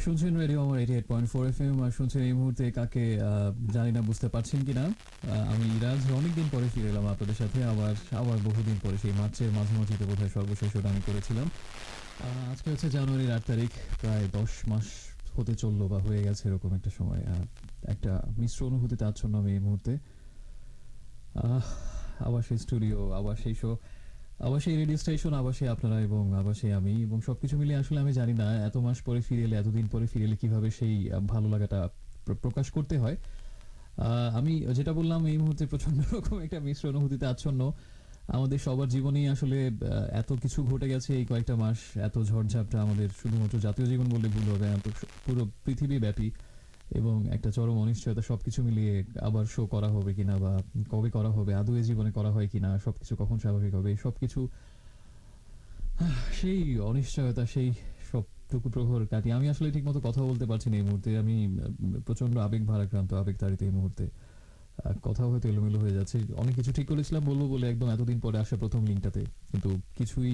শুনছেন রেডিও আমার 88.4 এফএম আর শুনছেন এই মুহূর্তে কাকে জানি না বুঝতে পারছেন কিনা। আমি ইরাজ অনেকদিন পরে ফিরে এলাম আপনাদের সাথে আবার আবার বহুদিন পরে সেই মার্চের মাঝামাঝিতে বোধহয় সর্বশেষ ওটা আমি করেছিলাম। আজকে হচ্ছে জানুয়ারির 8 তারিখ, প্রায় 10 মাস হতে চললো বা হয়ে গেছে এরকম একটা সময়। একটা মিশ্র অনুভূতিতে আচ্ছন্ন আমি এই মুহূর্তে। আহ, আবার সেই স্টুডিও, আবার সেই শো, আবার সেই রেডিও স্টেশন, আবার সেই আপনারা এবং আবার সেই আমি, এবং সবকিছু মিলিয়ে আসলে আমি জানি না এত মাস পরে ফিরে এলে, এতদিন পরে ফিরে এলে কিভাবে সেই ভালো লাগাটা প্রকাশ করতে হয়। আমি যেটা বললাম, এই মুহূর্তে প্রচন্ড রকম একটা মিশ্র অনুভূতিতে আচ্ছন্ন। আমাদের সবার জীবনেই আসলে এত কিছু ঘটে গেছে এই কয়েকটা মাস, এত ঝড়ঝাপটা আমাদের শুধুমাত্র জাতীয় জীবন বললে ভুল হবে, এত পুরো পৃথিবী ব্যাপী, এবং একটা চরম অনিশ্চয়তা। সবকিছু মিলিয়ে আবার শো করা হবে কিনা বা কবে করা হবে, আদৌ এ জীবনে করা হয় কিনা, সবকিছু কখন স্বাভাবিক হবে, সবকিছু সেই অনিশ্চয়তা, সেই সবটুকু প্রহর কাটিয়ে আমি আসলে ঠিক মতো কথা বলতে পারছি না এই মুহূর্তে। আমি প্রচন্ড আবেগ ভারাক্রান্ত, আবেগ তাড়িত এই মুহূর্তে। কথা হয়তো এলোমেলো হয়ে যাচ্ছে। অনেক কিছু ঠিক করেছিলাম বলবো বলে একদম এতদিন পরে আসা প্রথম লিঙ্কটাতে, কিন্তু কিছুই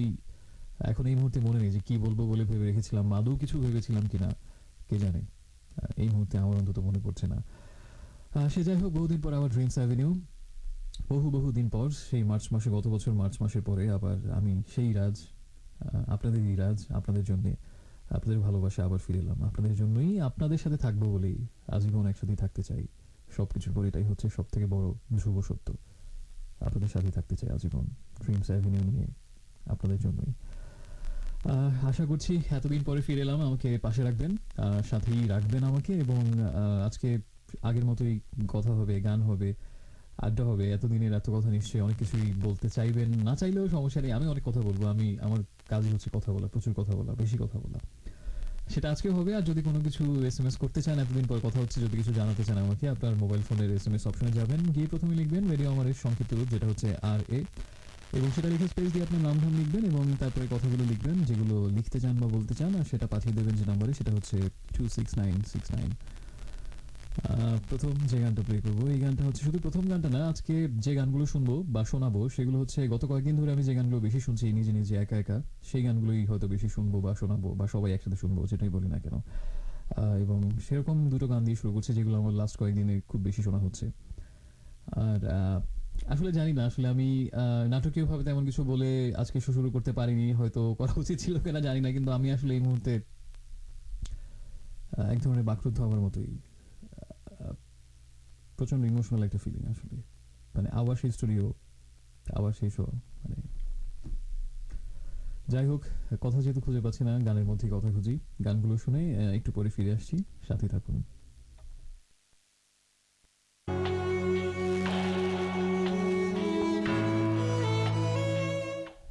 এখন এই মুহূর্তে মনে নেই যে কি বলবো বলে ভেবে রেখেছিলাম, আদৌ কিছু ভেবেছিলাম কিনা কে জানে। এই মুহূর্তে আমার অন্তত মনে পড়ছে না। সে যাই হোক, বহুদিন পর আবার ড্রিমস অ্যাভিনিউ, বহুদিন পর সেই মার্চ মাসে, গত বছর মার্চ মাসের পরে আবার আমি সেই রাজ, আপনাদের ইরাজ, আপনাদের জন্যে, আপনাদের ভালোবাসা আবার ফিরে এলাম। আপনাদের জন্যই, আপনাদের সাথে থাকবো বলেই আজীবন একসাথেই থাকতে চাই। সবকিছুর পর এটাই হচ্ছে সব থেকে বড় ধ্রুব সত্য। আপনাদের সাথে থাকতে চাই আজীবন, ড্রিমস অ্যাভিনিউ নিয়ে, আপনাদের জন্যই। আশা করছি এতদিন পরে ফিরে এলাম, আমাকে পাশে রাখবেন, সাথেই রাখবেন আমাকে, এবং আজকে আগের মতোই কথা হবে, গান হবে, আড্ডা হবে। এতদিনের এত কথা নিশ্চয়ই অনেক কিছুই বলতে চাইবেন, না চাইলেও সমস্যা নেই, আমি অনেক কথা বলবো। আমার কাজই হচ্ছে কথা বলা, প্রচুর কথা বলা, বেশি কথা বলা। সেটা আজকে হবে। আর যদি কোনো কিছু SMS করতে চান, এতদিন পর কথা হচ্ছে, যদি কিছু জানাতে চান আমাকে, আপনার মোবাইল ফোনের SMS অপশনে যাবেন, গিয়ে প্রথমে লিখবেন রেডিও আমার সংক্ষিপ্ত রূপ, যেটা হচ্ছে RA, এবং সেটা লিখে স্পেস দিয়ে আপনার নাম ধাম লিখবেন, এবং তারপরে কথাগুলো লিখবেন যেগুলো লিখতে চান বা বলতে চান, আর সেটা পাঠিয়ে দেবেন যে নাম্বারে, সেটা হচ্ছে 26969। প্রথম যে গানটা প্লে করবো, এই গানটা হচ্ছে শুধু প্রথম গানটা না, আজকে যে গানগুলো শুনবো বা শোনাবো সেগুলো হচ্ছে গত কয়েকদিন ধরে আমি যে গানগুলো বেশি শুনছি নিজে নিজে একা একা, সেই গানগুলোই হয়তো বেশি শুনবো বা শোনাবো বা সবাই একসাথে শুনবো, যেটাই বলি না কেন। এবং সেরকম দুটো গান দিয়ে শুরু করছে যেগুলো আমার লাস্ট কয়েকদিনে খুব বেশি শোনা হচ্ছে। আর আসলে জানি না, আসলে আমি নাটকীয়ভাবে তেমন কিছু বলে আজকে শুরু করতে পারিনি, হয়তো করা উচিত ছিল কিনা জানি না, কিন্তু আমি আসলে এই মুহূর্তে এক ধরনের বাকরুদ্ধ হওয়ার মতোই, প্রচন্ড ইমোশনাল একটা ফিলিং আসলে। মানে আবার সেই স্টুডিও, আবার সেই শো, মানে যাই হোক, কথা যেহেতু খুঁজে পাচ্ছি না, গানের মধ্যেই কথা খুঁজি। গানগুলো শুনে একটু পরে ফিরে আসছি, সাথে থাকুন।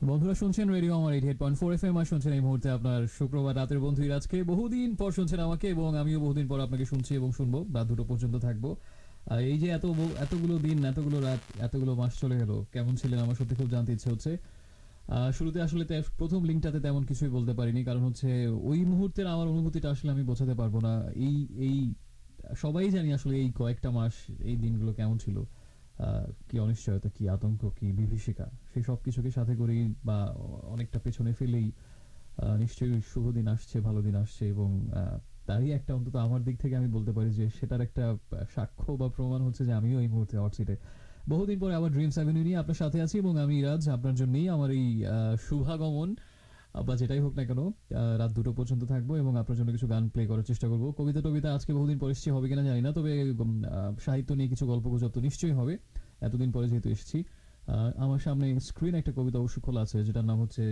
বন্ধুরা শুনছেন রেডিও আমার 88.4 এফএম, আর শুনছেন এই মুহূর্তে আপনার শুক্রবার রাতের বন্ধু আজকে। বহুদিন পর শুনছেন আমাকে, এবং আমিও বহুদিন পর আপনাকে শুনছি এবং শুনবো, রাত 2টো পর্যন্ত থাকবো। এই যে এতগুলো দিন, এতগুলো রাত, এতগুলো মাস চলে গেল, কেমন ছিলেন আমার সত্যি খুব জানতে ইচ্ছে হচ্ছে। শুরুতে আসলে প্রথম লিঙ্কটাতে তেমন কিছুই বলতে পারিনি, কারণ হচ্ছে ওই মুহূর্তের আমার অনুভূতিটা আসলে আমি বোঝাতে পারবো না। এই এই সবাই জানি আসলে এই কয়েকটা মাস, এই দিনগুলো কেমন ছিল, কি অনিশ্চয়তা, কি আতঙ্ক, কি বিভীষিকা, সেই সব কিছুকে সাথে করেই বা অনেকটা পেছনে ফেলেই নিশ্চয়ই শুভ দিন আসছে, ভালো দিন আসছে, এবং তারই একটা, অন্তত আমার দিক থেকে আমি বলতে পারি যে সেটার একটা সাক্ষ্য বা প্রমাণ হচ্ছে যে আমিও এই মুহূর্তে অর্চিটে বহুদিন পরে আবার ড্রিমস অ্যাভিনিউ নিয়ে আপনার সাথে আছি, এবং আমি ইরাজ আপনার জন্যই আমার এই শুভাগমন বা যেটাই হোক না কেন, রাত 2টো পর্যন্ত থাকবো এবং আপনার জন্য কিছু গান প্লে করার চেষ্টা করবো। কবিতা টবিতা আজকে বহুদিন পরে এসেছি, হবে কিনা জানি না, তবে সাহিত্য নিয়ে কিছু গল্প গুজব তো নিশ্চয়ই হবে, এতদিন পরে যেহেতু এসেছি। আমার সামনে স্ক্রিন একটা কবিতা অবশ্য খোলা আছে, যেটার নাম হচ্ছে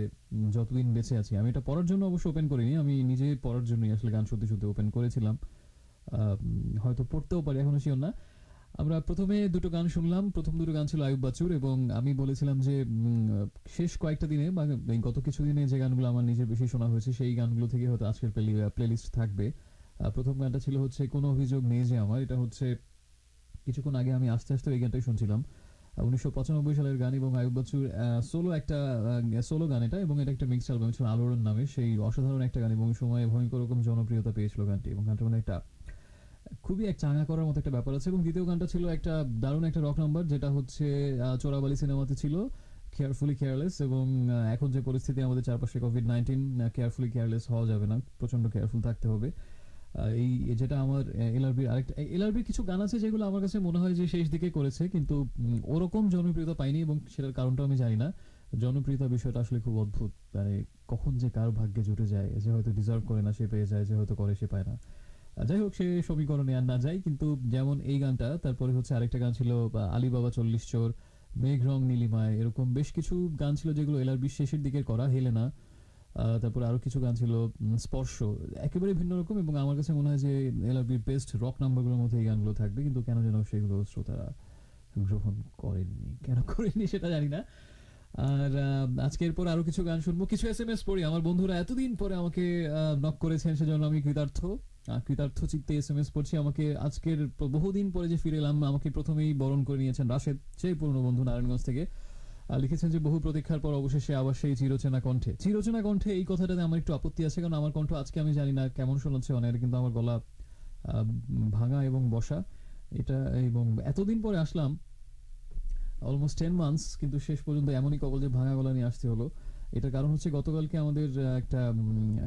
যতদিন বেঁচে আছি। আমি এটা পড়ার জন্য অবশ্য ওপেন করিনি, আমি নিজে পড়ার জন্যই আসলে গান শুনতে শুনতে ওপেন করেছিলাম। হয়তো পড়তেও পারি, এখনো শিওর না। আমরা প্রথমে দুটো গান শুনলাম, প্রথম দুটো গান ছিল আয়ুব বাচ্চুর, এবং আমি বলেছিলাম যে শেষ কয়েকটা দিনে বা গত কিছু দিনে যে গানগুলো আমার নিজের বেশি শোনা হয়েছে, সেই গানগুলো থেকে হয়তো আজকের প্লেলিস্ট থাকবে। প্রথম গানটা ছিল হচ্ছে কোনো অভিযোগ নেই যে আমার, এটা হচ্ছে কিছুক্ষণ আগে আমি আস্তে আস্তে এই গানটাই শুনছিলাম, 1995 সালের গান, এবং আয়ুব বাচ্চুর সোলো গান এটা, এবং এটা একটা মিক্সড অ্যালবাম ছিল আলোড়ন নামে, সেই অসাধারণ একটা গান, এবং সময়ে ভয়ঙ্কর রকম জনপ্রিয়তা পেয়েছিল গানটি, এবং গানটা মানে একটা খুবই এক চাঙা করার মতো একটা ব্যাপার আছে। এবং দ্বিতীয় গানটা ছিল একটা দারুণ একটা রক নাম্বার, যেটা হচ্ছে চোরাবালি সিনেমাতে ছিল, কেয়ারফুলি কেয়ারলেস। এবং এখন যে পরিস্থিতি আমাদের চারপাশে, COVID-19, কেয়ারফুলি কেয়ারলেস হওয়া যাবে না, প্রচন্ড কেয়ারফুল থাকতে হবে। এই যেটা আমার এলআরবির আরেকটা এলআরবির কিছু গান আছে যেগুলো আমার কাছে মনে হয় যে শেষ দিকে করেছে, কিন্তু ওরকম জনপ্রিয়তা পাইনি, এবং সেটার কারণটা আমি জানি না। জনপ্রিয়তা বিষয়টা আসলে খুব অদ্ভুত, মানে কখন যে কার ভাগ্যে জুটে যায়, যে হয়তো ডিজার্ভ করে না সে পেয়ে যায়, যে হয়তো করে সে পায় না। যাই হোক, সে সমীকরণে আর না যাই, কিন্তু যেমন এই গানটা, তারপরে হচ্ছে আরেকটা গান ছিল আলিবাবা 40 চোর, মেঘ রং নীলিমায়, এরকম বেশ কিছু গান ছিল যেগুলো এলআরবি শেষের দিকে করা, হেলেনা। তারপরে আরো কিছু গান ছিল, স্পর্শ, একেবারে ভিন্ন রকম, এবং আমার কাছে মনে হয় যে এলআরবির বেস্ট রক নাম্বারগুলোর মধ্যে এই গানগুলো থাকবে, কিন্তু কেন যেন সেগুলো শ্রোতারা গ্রহণ করেননি, কেন করেননি সেটা জানি না। আর আজকের পর আরো কিছু গান শুনবো, কিছু এসএমএস পড়ি। আমার বন্ধুরা এতদিন পরে আমাকে নক করেছেন, সেজন্য আমি কৃতার্থ। কৃতার্থ চিত্তে এসএমএস পড়ছি। আমাকে আজকের বহুদিন পরে যে ফিরে এলাম, আমাকে প্রথমেই বরণ করে নিয়েছেন রাশেদ, সেই পুরনো বন্ধু নারায়ণগঞ্জ থেকে। লিখেছেন যে বহু প্রতীক্ষার পর অবশেষে আবার সেই চিরচেনা কণ্ঠে। চিরচেনা কণ্ঠে এই কথাটাতে আমার একটু আপত্তি আছে, কারণ আমার কণ্ঠ আজকে আমি জানি না কেমন শোনাচ্ছে অনেক, কিন্তু আমার গলা ভাঙা এবং বসা এটা। এবং এতদিন পরে আসলাম, অলমোস্ট 10 মান্থস, কিন্তু শেষ পর্যন্ত এমনই কবল যে ভাঙা গলা নিয়ে আসতে হলো। এটার কারণ হচ্ছে গতকালকে আমাদের একটা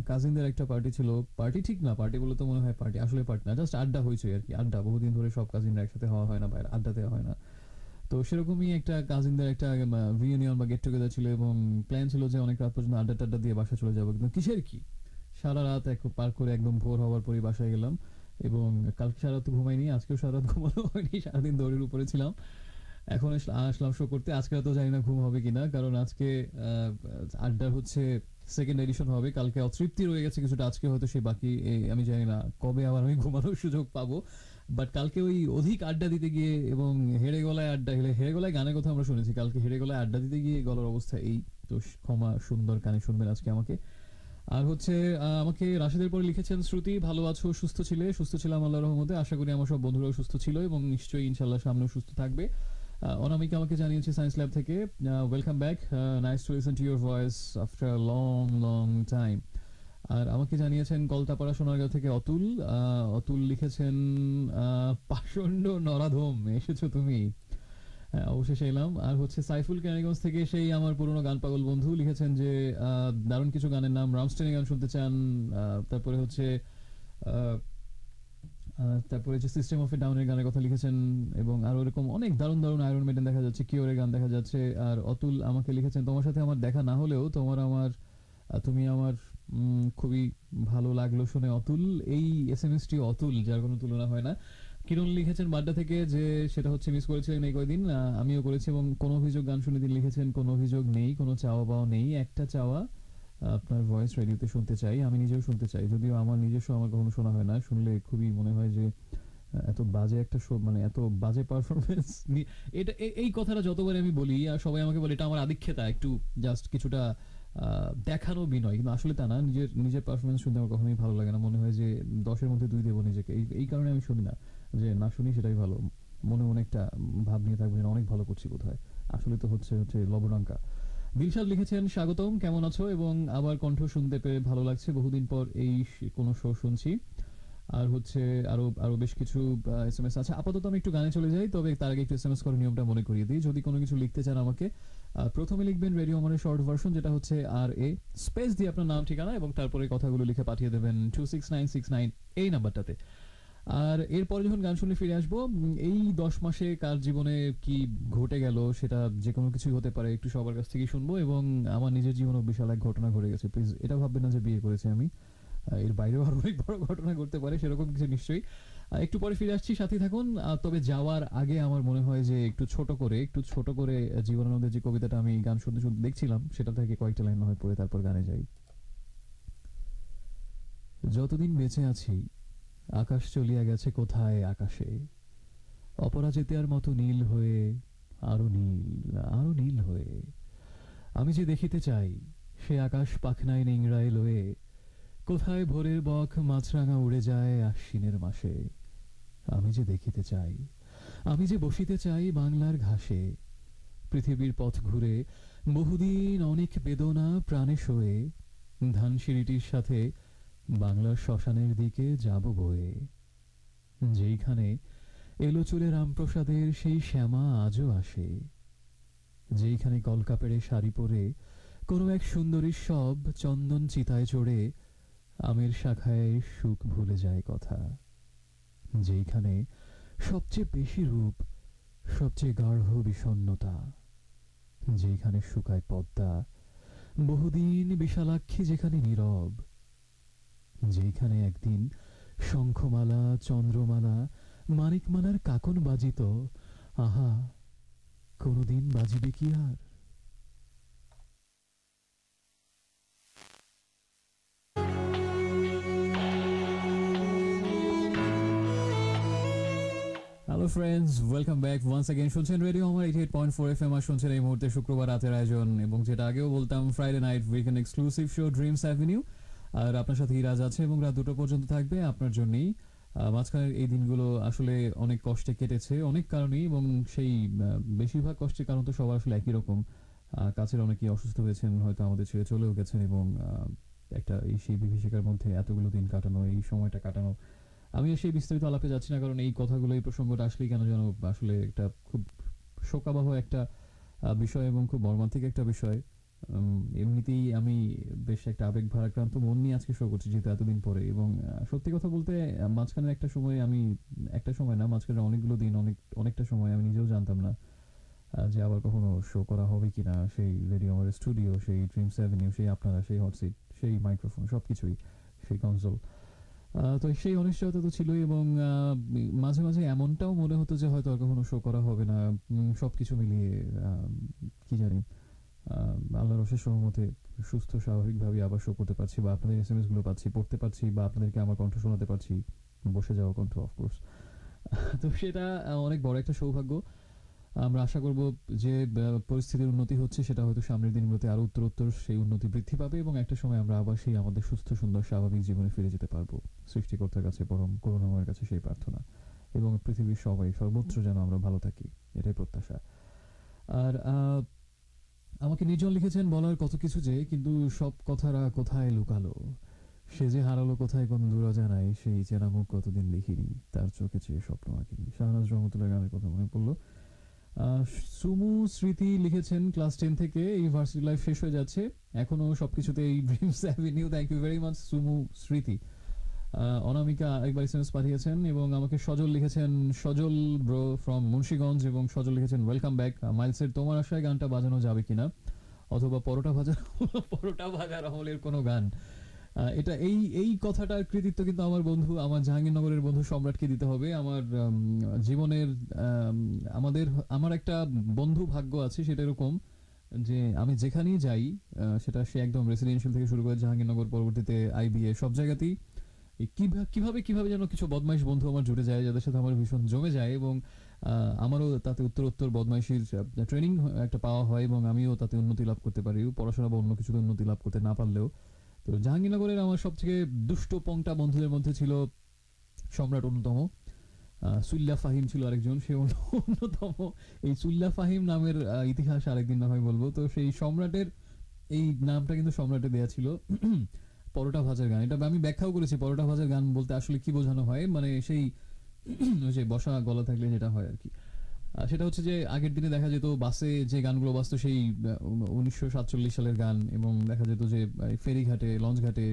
কাজিনদের একটা পার্টি ছিল। পার্টি ঠিক না, পার্টি বলে তো মনে হয় পার্টি, আসলে পার্টি না, জাস্ট আড্ডা হয়েছে আর কি। আড্ডা, বহুদিন ধরে সব কাজিনরা একসাথে হওয়া হয় না, বাইরে আড্ডা দেওয়া হয় না। তো সেরকমই একটা কাজিনদের একটা রিউনিয়ন বা গেট টুগেদার ছিল, এবং প্ল্যান ছিল যে অনেক রাত পর্যন্ত আড্ডা টাড্ডা দিয়ে বাসা চলে যাবো, কিন্তু কিসের কি, সারা রাত পার করে একদম ভোর হওয়ার পরে বাসায় গেলাম। এবং কালকে সারা রাত ঘুমাইনি, আজকেও সারা রাত ঘুমানো হয়নি, সারাদিন দৌড়ের উপরে ছিলাম। এখন আসলাম শো করতে। আজকে তো জানি না ঘুম হবে কিনা, কারণ আজকে আড্ডার হচ্ছে সেকেন্ড এডিশন হবে। কালকে অতৃপ্তি রয়ে গেছে কিছুটা, আজকে হয়তো সেই বাকি আমি জানি না কবে আবার আমি ঘুমানোর সুযোগ পাবো। বাট কালকে ওই অধিক আড্ডা দিতে গিয়ে, এবং হেড়ে গলায় আড্ডা, হেড়ে গলায় গানের কথা আমরা শুনেছি, কালকে হেড়ে গলায় আড্ডা দিতে গিয়ে গলার অবস্থা এই। তো ক্ষমা, সুন্দর কানে শুনবেন আজকে আমাকে। আর হচ্ছে আমাকে রাশেদের পরে লিখেছেন শ্রুতি, ভালো আছো, সুস্থ ছিলে? সুস্থ ছিলাম আল্লাহর রহমতে, আশা করি আমার সব বন্ধুরাও সুস্থ ছিল, এবং নিশ্চয়ই ইনশাল্লাহ সামনেও সুস্থ থাকবে। অনামিকা আমাকে জানিয়েছে সায়েন্স ল্যাব থেকে, welcome back, nice to listen to your voice after long long time. আর আমাকে জানিয়েছেন কলতাপাড়া সোনারগাঁও থেকে অতুল। অতুল লিখেছেন পাষণ্ড নরাধম, এসেছো তুমি। অবশেষে এলাম। আর হচ্ছে সাইফুল কেরানীগঞ্জ থেকে, সেই আমার পুরনো গান পাগল বন্ধু, লিখেছেন যে দারুণ কিছু গানের নাম, রামস্টেনের গান শুনতে চান। তারপরে হচ্ছে তারপরে যে সিস্টেম অফ এ ডাউনের গানের কথা লিখেছেন, এবং আরো এরকম অনেক দারুণ দারুণ আয়রন মেডেন দেখা যাচ্ছে, কিওরের গান দেখা যাচ্ছে। আর অতুল আমাকে লিখেছেন, তোমার সাথে আমার দেখা না হলেও তুমি আমার খুবই ভালো লাগলো শুনে অতুল। এই এসএমএসটি অতুল, যার কোনো তুলনা হয় না। কিরণ লিখেছেন বাড্ডা থেকে, যে সেটা হচ্ছে মিস করেছিলেন এই কয়দিন, আমিও করেছি, এবং কোনো অভিযোগ গান শুনে তিনি লিখেছেন কোনো অভিযোগ নেই, কোনো চাওয়া পাওয়া নেই, একটা চাওয়া আপনার ভয়েস রেডিওতে শুনতে চাই, আমি নিজেও শুনতে চাই, যদিও আমার নিজস্ব আমার কখনো শোনা হয় না, শুনলে খুবই মনে হয় যে এত বাজে একটা শো, মানে এত বাজে পারফরমেন্স। এটা এই কথাটা যতবার আমি বলি, আর সবাই আমাকে বলে এটা আমার আদিক্ষেতা, একটু জাস্ট কিছুটা দেখানো বিনয়, কিন্তু আসলে তা না। নিজের নিজের পারফরমেন্স শুনতে আমার কখনোই ভালো লাগে না, মনে হয় যে 10-এর মধ্যে 2 দেবো নিজেকে। এই কারণে আমি শুনি না, যে না শুনি সেটাই ভালো। মনে মনে একটা ভাব নিয়ে থাকবে যে অনেক ভালো করছি বোধহয়, আসলে তো হচ্ছে হচ্ছে লবণাঙ্কা। দিলশাদ লিখেছেন স্বাগতম, কেমন আছো, এবং আবার কণ্ঠ শুনতে পেরে ভালো লাগছে, বহুদিন পর এই কোনো শো শুনছি। আর হচ্ছে আরো আরো বেশ কিছু এসএমএস আছে। আপাতত আমি একটু গানে চলে যাই, তবে তার আগে একটু এসএমএস করার নিয়মটা মনে করিয়ে দিই। যদি কোনো কিছু লিখতে চান আমাকে, প্রথমে লিখবেন রেডিও আমাদের শর্ট ভার্সন, যেটা হচ্ছে RA স্পেস দিয়ে আপনার নাম ঠিকানা, এবং তারপরে কথাগুলো লিখে পাঠিয়ে দেবেন 26969 এই নাম্বারটাতে। আর এরপরে যখন গান শুনে ফিরে আসবো, এই 10 মাসে কার জীবনে কি ঘটে গেল, সেটা যে কোনো কিছুই হতে পারে, একটু সবার কাছ থেকেই শুনবো। এবং আমার নিজের জীবনেও বিশাল এক ঘটনা ঘটে গেছে, প্লিজ এটা ভাববেন না যে বিয়ে করেছি আমি, এর বাইরেও আরো অনেক বড় ঘটনা ঘটতে পারে, সেরকম কিছু নিশ্চয়ই। একটু পরে ফিরে আসছি, সাথে থাকুন। তবে যাওয়ার আগে আমার মনে হয় যে একটু ছোট করে জীবনানন্দের যে কবিতাটা আমি গান শুনতে শুনতে দেখছিলাম, সেটা থেকে কয়েকটা লাইন হয় পড়ে তারপর গানে যাই। যতদিন বেঁচে আছি, আকাশ চলিয়া গেছে কোথায় আকাশে, অপরাজিতার মতো নীল হয়ে, আরো নীল হয়ে। আমি যে দেখিতে চাই, সে আকাশ পাখনায় নিংড়ায় লয়ে, কোথায় ভোরের বক মাছরাঙা উড়ে যায় আশ্বিনের মাসে। আমি যে দেখিতে চাই, আমি যে বসিতে চাই বাংলার ঘাসে, পৃথিবীর পথ ঘুরে বহুদিন অনেক বেদনা প্রাণে শোয়ে, ধানসিঁড়িটির সাথে বাংলার শ্মশানের দিকে যাব বয়ে। যেইখানে এলো চুলে রামপ্রসাদের সেই শ্যামা আজও আসে, যেইখানে কলকা পেড়ে শাড়ি পরে কোনো এক সুন্দরীর সব চন্দন চিতায় চড়ে আমের শাখায় সুখ ভুলে যায় কথা, যেইখানে সবচেয়ে বেশি রূপ, সবচেয়ে গাঢ় বিষণ্ণতা, যেখানে শুকায় পদ্মা, বহুদিন বিশালাক্ষী যেখানে নীরব, যেখানে একদিন শঙ্খমালা, চন্দ্রমালা, মানিকমালার কাকন বাজিত, আহা, কোনদিন বাজিবে কি আর? Hello friends, welcome back once again. শুনছেন রেডিও আমার 88.4 FM, আর শুনছেন এই মুহূর্তে শুক্রবার রাতের আয়োজন, এবং যেটা আগেও বলতাম Friday night weekend exclusive show Dreams Avenue. আর আপনার সাথে ইরাজ আছে এবং রাত 2টো পর্যন্ত থাকবে আপনার জন্যই। মাঝখানের এই দিনগুলো আসলে অনেক কষ্টে কেটেছে, অনেক কারণেই, এবং সেই বেশিরভাগ কষ্টের কারণ তো সবার আসলে একই রকম। কাছের অনেকেই অসুস্থ হয়েছেন, হয়তো আমাদের ছেড়ে চলেও গেছেন, এবং একটা এই সেই বিভীষিকার মধ্যে এতগুলো দিন কাটানো, এই সময়টা কাটানো। আমি সেই বিস্তারিত আলাপে যাচ্ছি না, কারণ এই কথাগুলো, এই প্রসঙ্গটা আসলেই কেন যেন আসলে একটা খুব শোকাবহ একটা বিষয়, এবং খুব মর্মান্তিক একটা বিষয়। এমনিতেই আমি বেশ একটা আবেগ ভারাক্রান্ত মন নিয়ে আজকে শো করছি, যেহেতু এতদিন পরে। এবং সত্যি কথা বলতে, মাঝখানের একটা সময় আমি, একটা সময় না, মাঝখানে অনেকগুলো দিন, অনেকটা সময় আমি নিজেও জানতাম না যে আবার কখনো শো করা হবে কিনা। সেই রেডিও আমার স্টুডিও, সেই ড্রিমস অ্যাভিনিউ, সেই আপনারা, সেই হটসিট, সেই মাইক্রোফোন, সবকিছুই, সেই কনসোল। তো সেই অনিশ্চয়তা তো ছিলই, এবং মাঝে মাঝে এমনটাও মনে হতো যে হয়তো আর কখনো শো করা হবে না। সবকিছু মিলিয়ে কি জানি, আল্লাহর অশেষ রহমতে সুস্থ স্বাভাবিকভাবে আবার শো করতে পারছি, বা আপনাদের এসএমএস গুলো পাচ্ছি, পড়তে পারছি, বা আপনাদেরকে আমার কণ্ঠ শোনাতে পারছি, বসে যাওয়া কণ্ঠ অফকোর্স। তো সেটা অনেক বড় একটা সৌভাগ্য। আমরা আশা করব যে পরিস্থিতির উন্নতি হচ্ছে, সেটা হয়তো সামনের দিনগুলোতে আরো উত্তরোত্তর সেই উন্নতি বৃদ্ধি পাবে, এবং একটা সময় আমরা আবার সেই আমাদের সুস্থ সুন্দর স্বাভাবিক জীবনে ফিরে যেতে পারবো। সৃষ্টিকর্তার কাছে, পরম করুণাময়ের কাছে সেই প্রার্থনা, এবং পৃথিবীর সবাই সর্বত্র যেন আমরা ভালো থাকি, এটাই প্রত্যাশা। আর আমাকে নির্জন লিখেছেন বলার কত কিছু, যে কিন্তু সব কথারা কোথায় লুকালো, সে যে হারালো কোথায় কোন দূর অজানায়, সেই চেনা মুখ কতদিন লিখিনি, তার চোখে চেয়ে স্বপ্ন আঁকিনি। শাহনাজ রহমতুল্লাহ গানের কথা মনে পড়লো। আহ, সুমু স্মৃতি লিখেছেন ক্লাস 10 থেকে এই ভার্সিটি লাইফ শেষ হয়ে যাচ্ছে, এখনো সবকিছুতে এই Dreams Avenue. Thank you very much Sumu Smriti. Anamika আরেকবার এসএমএস পাঠিয়েছেন, এবং আমাকে সজল লিখেছেন, সজল ব্রো ফ্রম মুন্সিগঞ্জ, এবং সজল লিখেছেন ওয়েলকাম ব্যাক। মাইলসের তোমার আশায় গানটা বাজানো যাবে কিনা, অথবা পরোটা ভাজার পরোটা ভাজার আমলের কোনো গান। এটা এই এই কথাটার কৃতিত্ব কিন্তু আমার বন্ধু, আমার জাহাঙ্গীরনগরের বন্ধু সম্রাটকে দিতে হবে। আমার জীবনের আমার একটা বন্ধু ভাগ্য আছে, সেটা এরকম যে আমি যেখানেই যাই, সেটা সে একদম রেসিডেন্সিয়াল থেকে শুরু করে জাহাঙ্গীরনগর, পরবর্তীতে আইবিএ, সব জায়গাতেই কিভাবে কিভাবে যেন কিছু বদমাইশ বন্ধু আমার জুড়ে যায়, যাদের সাথে আমার ভীষণ জমে যায়, এবং আমারও তাতে উত্তরোত্তর বদমাইশির ট্রেনিং একটা পাওয়া হয়, এবং আমিও তাতে উন্নতি লাভ করতে পারি, পড়াশোনা বা অন্য কিছুতে উন্নতি লাভ করতে না পারলেও। তো জাহাঙ্গীরনগরের আমার সবথেকে দুষ্ট পংটা বন্ধুদের মধ্যে ছিল সম্রাট অন্যতম, সুল্লা ফাহিম ছিল আরেকজন, সে অন্যতম। এই সুল্লা ফাহিম নামের ইতিহাস আরেকদিন না হয় বলবো। তো সেই সম্রাটের এই নামটা কিন্তু সম্রাটে দেয়া ছিল পরোটা ভাজার গান। এটা আমি ব্যাখ্যাও করেছি, পরোটা ভাজার গান বলতে আসলে কি বোঝানো হয়, মানে সেই ওই যে বসা গলা থাকলে যেটা হয় আর কি। সেটা হচ্ছে যে আগের দিনে দেখা যেত বাসে যে গানগুলো বাজতো, সেই 1947 সালের গান, এবং দেখা যেত যে ফেরিঘাটে, লঞ্চ ঘাটে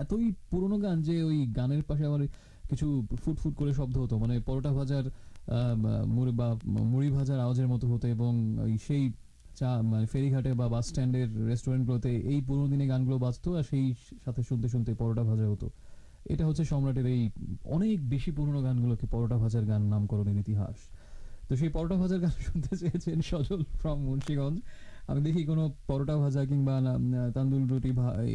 এতই পুরোনো গান যে ওই গানের পাশে আবার কিছু ফুট ফুট করে শব্দ হতো, মানে পরোটা ভাজার মুড়ি বা মুড়ি ভাজার আওয়াজের মতো হতো, এবং সেই চা মানে ফেরিঘাটে বা বাস স্ট্যান্ডের রেস্টুরেন্টগুলোতে এই পুরোনো দিনে গানগুলো বাজতো, আর সেই সাথে শুনতে শুনতে পরোটা ভাজা হতো। এটা হচ্ছে সম্রাটের এই অনেক বেশি পুরোনো গানগুলোকে পরোটা ভাজার গান নামকরণের ইতিহাস। তো সেই পরোটা ভাজার গান শুনতে চেয়েছেন সজল ফ্রম মুন্সিগঞ্জ। আমি দেখি কোনো পরোটা ভাজা কিংবা তান্দুল রুটি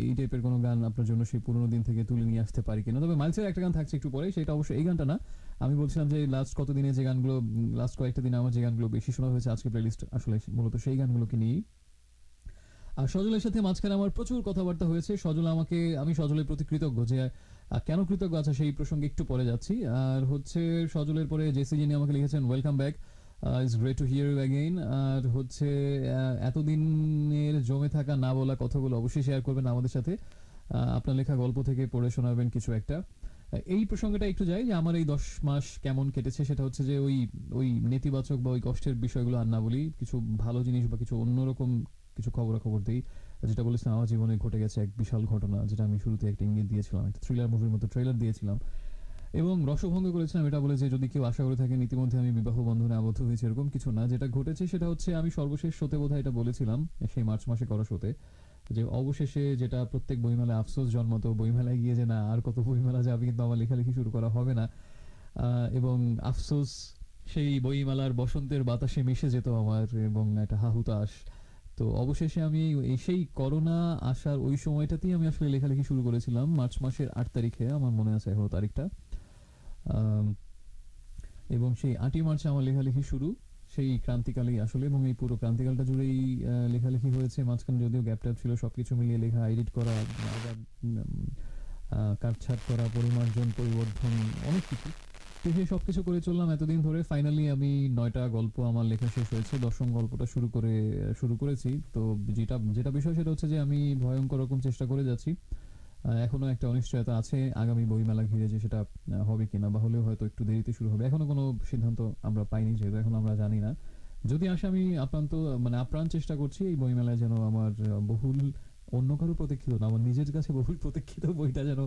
এই টাইপের কোনো গান আপনার জন্য সেই পুরোনো দিন থেকে তুলে নিয়ে আসতে পারি কিনা। তবে মাইলসের একটা গান থাকছে একটু পরে, সেটা অবশ্যই এই গানটা না। আমি বলছিলাম যে লাস্ট কতদিনে যে গানগুলো, লাস্ট কয়েকটা দিনে আমার যে গানগুলো বেশি শোনা হয়েছে, আজকে প্লেলিস্ট আসলে মূলত সেই গানগুলোকে নিয়েই। আর সজলের সাথে মাঝখানে আমার প্রচুর কথাবার্তা হয়েছে। আমি সজলের প্রতি কৃতজ্ঞ, যে কেন কৃতজ্ঞ আছে সেই প্রসঙ্গে একটু পরে যাচ্ছি। আর হচ্ছে সজলের পরে জেসি যিনি আমাকে লিখেছেন welcome back, it's great to hear you again. আর হচ্ছে এতদিনের জমে থাকা না বলা কথাগুলো অবশ্যই শেয়ার করবেন আমাদের সাথে, আপনার লেখা গল্প থেকে পড়ে শোনাবেন কিছু একটা। এই প্রসঙ্গটা একটু যাই, যে আমার এই 10 মাস কেমন কেটেছে, সেটা হচ্ছে যে ওই ওই নেতিবাচক বা ওই কষ্টের বিষয়গুলো আর না বলি, কিছু ভালো জিনিস বা কিছু অন্যরকম কিছু খবরাখবর দিই। যেটা বলেছিলাম আমার জীবনে ঘটে গেছে এক বিশাল ঘটনা, যেটা আমি শুরুতে একটা ইঙ্গিত দিয়েছিলাম, একটা থ্রিলার মুভির মতো ট্রেলার দিয়েছিলাম এবং রসভঙ্গ করেছিলাম এটা বলে যে যদি কেউ আশা করে থাকেন ইতিমধ্যে আমি বিবাহ বন্ধনে আবদ্ধ হয়েছি, এরকম কিছু না। যেটা ঘটেছে সেটা হচ্ছে আমি সর্বশেষ শোতে বোধহয় এটা বলেছিলাম, সেই মার্চ মাসে করা শোতে, যে অবশেষে যেটা প্রত্যেক বইমেলায় আফসোস জন্মাতো, বইমেলায় গিয়ে যে না আর কত বইমেলা যাবে কিন্তু আমার লেখালেখি শুরু করা হবে না, এবং আফসোস সেই বইমেলার বসন্তের বাতাসে মিশে যেত আমার, এবং একটা হাহুতাশ। তো অবশেষে আমি এই সেই করোনা আসার ওই সময়টাতেই আমি আসলে লেখালেখি শুরু করেছিলাম, মার্চ মাসের 8 তারিখে, আমার মনে আছে এখনো তারিখটা। আম, এবং সেই 8ই মার্চে আমার লেখালেখি শুরু, সেই ক্রান্তিকালেই আসলে, এবং এই পুরো ক্রান্তিকালটা জুড়েই লেখালেখি হয়েছে। মাঝখানে যদিও গ্যাপ ট্যাপ ছিল, সবকিছু মিলিয়ে লেখা, এডিট করা, আবার কাটছাট করা, পরিমার্জন, পরিবর্ধন, অনেক কিছু। তো সেই সব কিছু করে চললাম এতদিন ধরে। ফাইনালি আমি 9টা গল্প আমার লেখা শেষ হয়েছে, 10ম গল্পটা শুরু করেছি। তো যেটা যেটা বিষয় সেটা হচ্ছে যে আমি ভয়ঙ্কর রকম চেষ্টা করে যাচ্ছি। এখনো একটা অনিশ্চয়তা আছে আগামী বইমেলা ঘিরে, যে সেটা হবে কিনা, বা হলেও হয়তো একটু দেরিতে শুরু হবে। এখনো কোনো সিদ্ধান্ত আমরা পাইনি, যেহেতু এখন আমরা জানি না। যদি আসে আমি আপ্রাণ চেষ্টা করছি এই বইমেলায় যেন আমার বহুল, অন্য কারো প্রতীক্ষিত না, আমার নিজের কাছে বহুল প্রতীক্ষিত বইটা যেন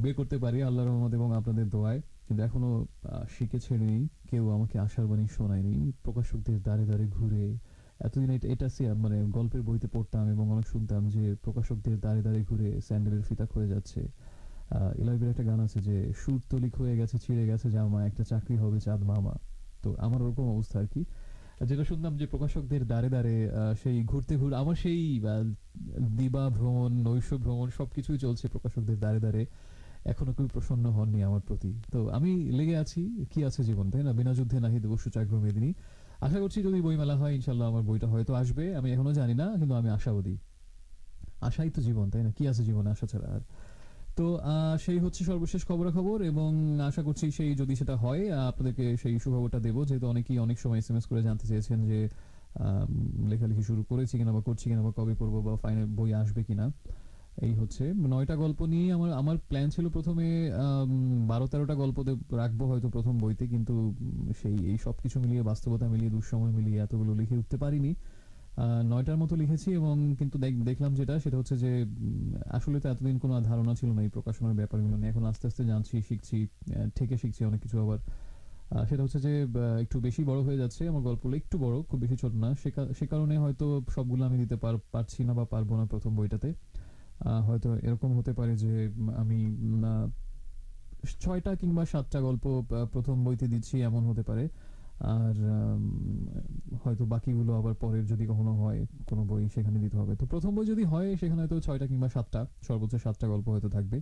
বের করতে পারি আল্লাহর রহমত এবং আপনাদের দোয়ায়। কিন্তু এখনো শিখে ছেড়েনি, কেউ আমাকে আশার বাণী শোনায়নি। প্রকাশকদের দ্বারে দ্বারে ঘুরে এতদিন মানে গল্পের বইতে পড়তাম এবং অনেক শুনতাম যে প্রকাশকদের দ্বারে দ্বারে ঘুরে স্যান্ডেলের ফিতা ক্ষয়ে যাচ্ছে। এলাইভের একটা গান আছে যে সুর তলি ক্ষয়ে গেছে, ছিঁড়ে গেছে জামা, একটা চাকরি হবে চাঁদ মামা। তো আমার ওরকম অবস্থা আর কি। যেটা শুনতাম যে প্রকাশকদের দ্বারে দ্বারে সেই ঘুরতে ঘুরে আমার সেই দিবা ভ্রমণ, নৈশ ভ্রমণ সবকিছুই চলছে প্রকাশকদের দ্বারে দ্বারে। এখনো কেউ প্রসন্ন হননি আমার প্রতি। তো আমি লেগে আছি, কি আছে জীবন, তাই না? বিনা যুদ্ধে নাহি দেবস্য চাগ্র মেদিনী। আশা করছি যদি বইমেলা হয় ইনশাল্লাহ আমার বইটা হয়তো আসবে, আমি এখনো জানি না, কিন্তু আমি আশাবাদী। আশাই তো জীবন, তাই না? কি আছে জীবনে আশা ছাড়া আর? তো সেই হচ্ছে সর্বশেষ খবরাখবর, এবং আশা করছি সেই যদি সেটা হয় আপনাদেরকে সেই সুখবরটা দেবো, যেহেতু অনেকেই অনেক সময় এসএমএস করে জানতে চেয়েছেন যে লেখালেখি শুরু করেছি কিনা, বা করছি কিনা, বা কবে করবো, বা ফাইনাল বই আসবে কিনা। এই হচ্ছে 9টা গল্প নিয়ে আমার আমার প্ল্যান ছিল প্রথমে 12-13টা গল্প রাখবো হয়তো প্রথম বইতে, কিন্তু সেই এই সব কিছু মিলিয়ে, বাস্তবতা মিলিয়ে, দুঃসময় মিলিয়ে এতগুলো লিখে উঠতে পারিনি। 9টার মতো লিখেছি, এবং কিন্তু দেখলাম যেটা সেটা হচ্ছে যে আসলে তো এতদিন কোনো ধারণা ছিল না এই প্রকাশনার ব্যাপারগুলো নিয়ে। এখন আস্তে আস্তে জানছি, শিখছি, থেকে শিখছি অনেক কিছু। আবার সেটা হচ্ছে যে একটু বেশি বড় হয়ে যাচ্ছে আমার গল্পগুলো, একটু বড়, খুব বেশি ছোট না। সে কারণে হয়তো সবগুলো আমি দিতে পারছি না বা পারবো না প্রথম বইটাতে। হয়তো এরকম হতে পারে যে আমি 6টা কিংবা 7টা গল্প প্রথম বইতে দিচ্ছি, এমন হতে পারে। আর হয়তো বাকিগুলো আবার পরের যদি কখনো হয় কোনো বই, সেখানে দিতে হবে। তো প্রথম বই যদি হয় সেখানে হয়তো 6টা কিংবা 7টা, সর্বোচ্চ 7টা গল্প হয়তো থাকবে।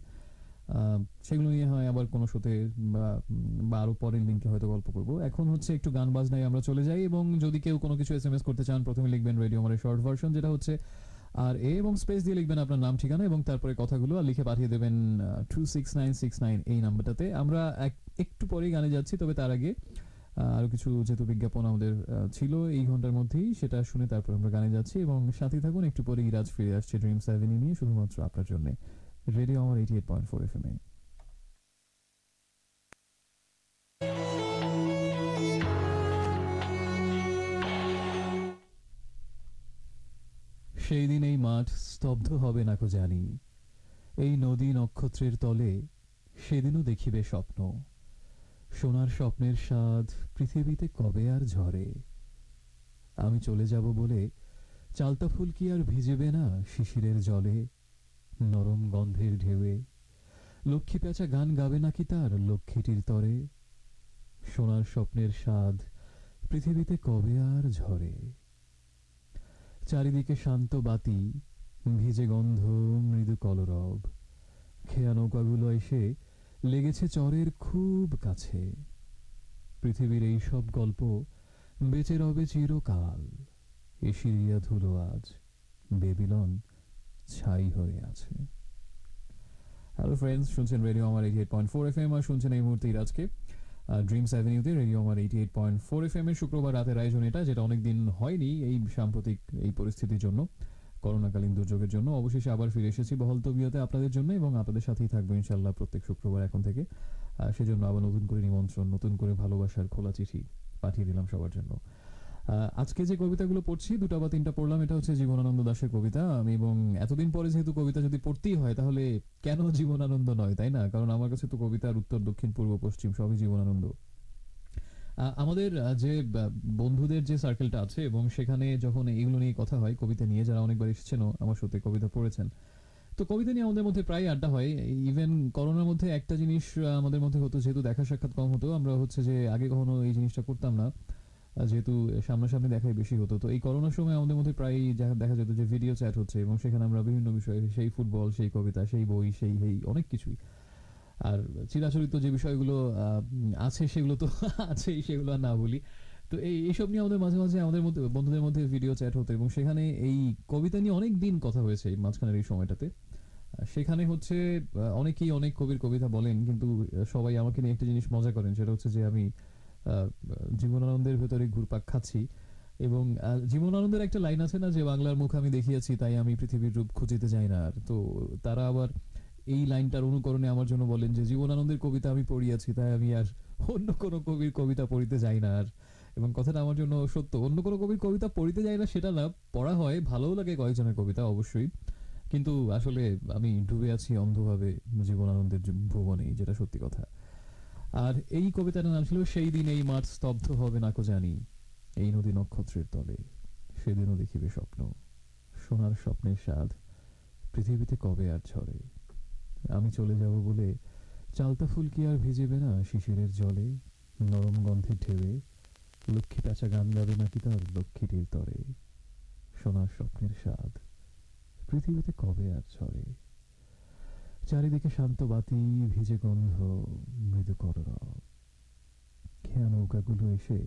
সেগুলো নিয়ে হয় আবার কোনো শোতে, বা আরো পরের লিঙ্কে হয়তো গল্প করব। এখন হচ্ছে একটু গান বাজনায় আমরা চলে যাই, এবং যদি কেউ কোনো কিছু এসএমএস করতে চান প্রথমে লিখবেন রেডিও আমার শর্ট ভার্সন, যেটা হচ্ছে আর এ, এবং স্পেস দিয়ে লিখবেন আপনার নাম, ঠিকানা এবং তারপরে কথাগুলো, আর লিখে পাঠিয়ে দেবেন 26969 এই নাম্বারটাতে। আমরা একটু পরেই গানে যাচ্ছি, তবে তার আগে আরো কিছু যেহেতু বিজ্ঞাপন আমাদের ছিল এই ঘন্টার মধ্যেই, সেটা শুনে তারপর আমরা গানে যাচ্ছি, এবং সাথে থাকুন। একটু পরে ইরাজ ফিরে আসছে ড্রিমস অ্যাভিনিউ নিয়ে, শুধুমাত্র আপনার জন্য রেডিও আমার 88.4 FM এ। সেই দিন এই মাঠ স্তব্ধ হবে না কো জানি, এই নদী নক্ষত্রের তলে সেদিনও দেখিবে স্বপ্ন। সোনার স্বপ্নের স্বাদ পৃথিবীতে কবে আর ঝরে। আমি চলে যাব বলে চালতা ফুল কি আর ভিজবে না শিশিরের জলে, নরম গন্ধের ঢেউয়ে? লক্ষ্মী পেঁচা গান গাবে নাকি তার লক্ষ্মীটির তরে? সোনার স্বপ্নের স্বাদ পৃথিবীতে কবে আর ঝরে। চারিদিকে শান্ত বাতি, ভিজে গন্ধ, মৃদু কলরব। খেয়া নৌকাগুলো এসে লেগেছে চরের খুব কাছে। পৃথিবীর এই সব গল্প বেঁচে রবে চিরকাল। এশিরিয়া ধুলো আজ, বেবিলন ছাই হয়ে আছে। হ্যালো ফ্রেন্ডস, শুনছেন রেডিও আমার 88.4 FM, আর শুনছেন এই মুহূর্তে ইরাজকে ড্রিমস অ্যাভিনিউতে রেডিও আমার 88.4 FM এর শুক্রবার রাতের আয়োজন এটা, যেটা অনেকদিন হয়নি এই সাম্প্রতিক এই পরিস্থিতির জন্য, করোনাকালীন দুর্যোগের জন্য। অবশেষে আবার ফিরে এসেছি বহল তবিয়তে আপনাদের জন্য, এবং আপনাদের সাথেই থাকবো ইনশাল্লাহ প্রত্যেক শুক্রবার এখন থেকে। সেজন্য আবার নতুন করে নিমন্ত্রণ, নতুন করে ভালোবাসার খোলা চিঠি পাঠিয়ে দিলাম সবার জন্য। আজকে যে কবিতাগুলো পড়ছি, দুটা বা তিনটা পড়লাম, এটা হচ্ছে জীবনানন্দ দাশের কবিতা। আমি এবং এতদিন পরে যেহেতু কবিতা যদি পড়তেই হয়, তাহলে কেন জীবনানন্দ নয়, তাই না? কারণ আমার কাছে তো কবিতার উত্তর দক্ষিণ পূর্ব পশ্চিম সবই জীবনানন্দ। আমাদের যে বন্ধুদের যে সার্কেলটা আছে, এবং সেখানে যখন এগুলো নিয়ে কথা হয়, কবিতা নিয়ে, যারা অনেকবার এসেছেন আমার সাথে কবিতা পড়েছেন, তো কবিতা নিয়ে আমাদের মধ্যে প্রায় আড্ডা হয়। ইভেন করোনার মধ্যে একটা জিনিস আমাদের মধ্যে হতো, যেহেতু দেখা সাক্ষাৎ কম হতো, আমরা হচ্ছে যে আগে কখনো এই জিনিসটা করতাম না, যেহেতু সামনাসামনি দেখাই বেশি হতো। তো এই করোনার সময় আমাদের মধ্যে প্রায় দেখা যেত যে ভিডিও চ্যাট হচ্ছে, এবং সেখানে আমরা বিভিন্ন বিষয়ে, সেই ফুটবল, সেই কবিতা, সেই বই, সেই অনেক কিছুই, আর চিরাচরিত যে বিষয়গুলো আছে সেগুলো তো আছেই, সেগুলো আর না বলি। তো এইসব নিয়ে আমাদের মাঝে মাঝে আমাদের মধ্যে, বন্ধুদের মধ্যে ভিডিও চ্যাট হতো, এবং সেখানে এই কবিতা নিয়ে অনেক দিন কথা হয়েছে এই মাঝখানের এই সময়টাতে। সেখানে হচ্ছে অনেকেই অনেক কবির কবিতা বলেন, কিন্তু সবাই আমাকে নিয়ে একটা জিনিস মজা করেন, সেটা হচ্ছে যে আমি জীবনানন্দের ভেতরে ঘুরপাক খাচ্ছি। এবং জীবনানন্দের একটা লাইন আছে না, যে বাংলার মুখ আমি দেখিয়েছি, তাই আমি পৃথিবীর রূপ খুঁজিতে যাই না আর। তো তারা আবার এই লাইনটার অনুকরণে আমার জন্য বলেন যে জীবনানন্দের কবিতা আমি পড়িয়াছি, তাই আমি আর অন্য কোনো কবির কবিতা পড়িতে যাই না আর। এবং কথাটা আমার জন্য সত্য, অন্য কোনো কবির কবিতা পড়িতে যাই না সেটা না, পড়া হয়, ভালোও লাগে কয়েকজনের কবিতা অবশ্যই, কিন্তু আসলে আমি ডুবে আছি অন্ধভাবে জীবনানন্দের ভুবনেই, যেটা সত্যি কথা। আর এই কবিতাটার নাম ছিল সেই দিন এই মাঠ স্তব্ধ হবে না কো জানি, এই নদী নক্ষত্রের তলে, সেদিনও দেখিবে স্বপ্ন, সোনার স্বপ্নের স্বাদ পৃথিবীতে কবে আর ঝরে। আমি চলে যাব বলে চালতা ফুল কি আর ভিজেবে না শিশিরের জলে, নরম গন্ধের ঢেবে লক্ষ্মী প্যাঁচা গান গাবে নাকি তার লক্ষ্মীটির তরে, সোনার স্বপ্নের স্বাদ পৃথিবীতে কবে আর ঝরে। চারিদিকে শান্ত বাতি, ভিজে গন্ধ, মৃদু কলরব, খেয়া নৌকাগুলো এসে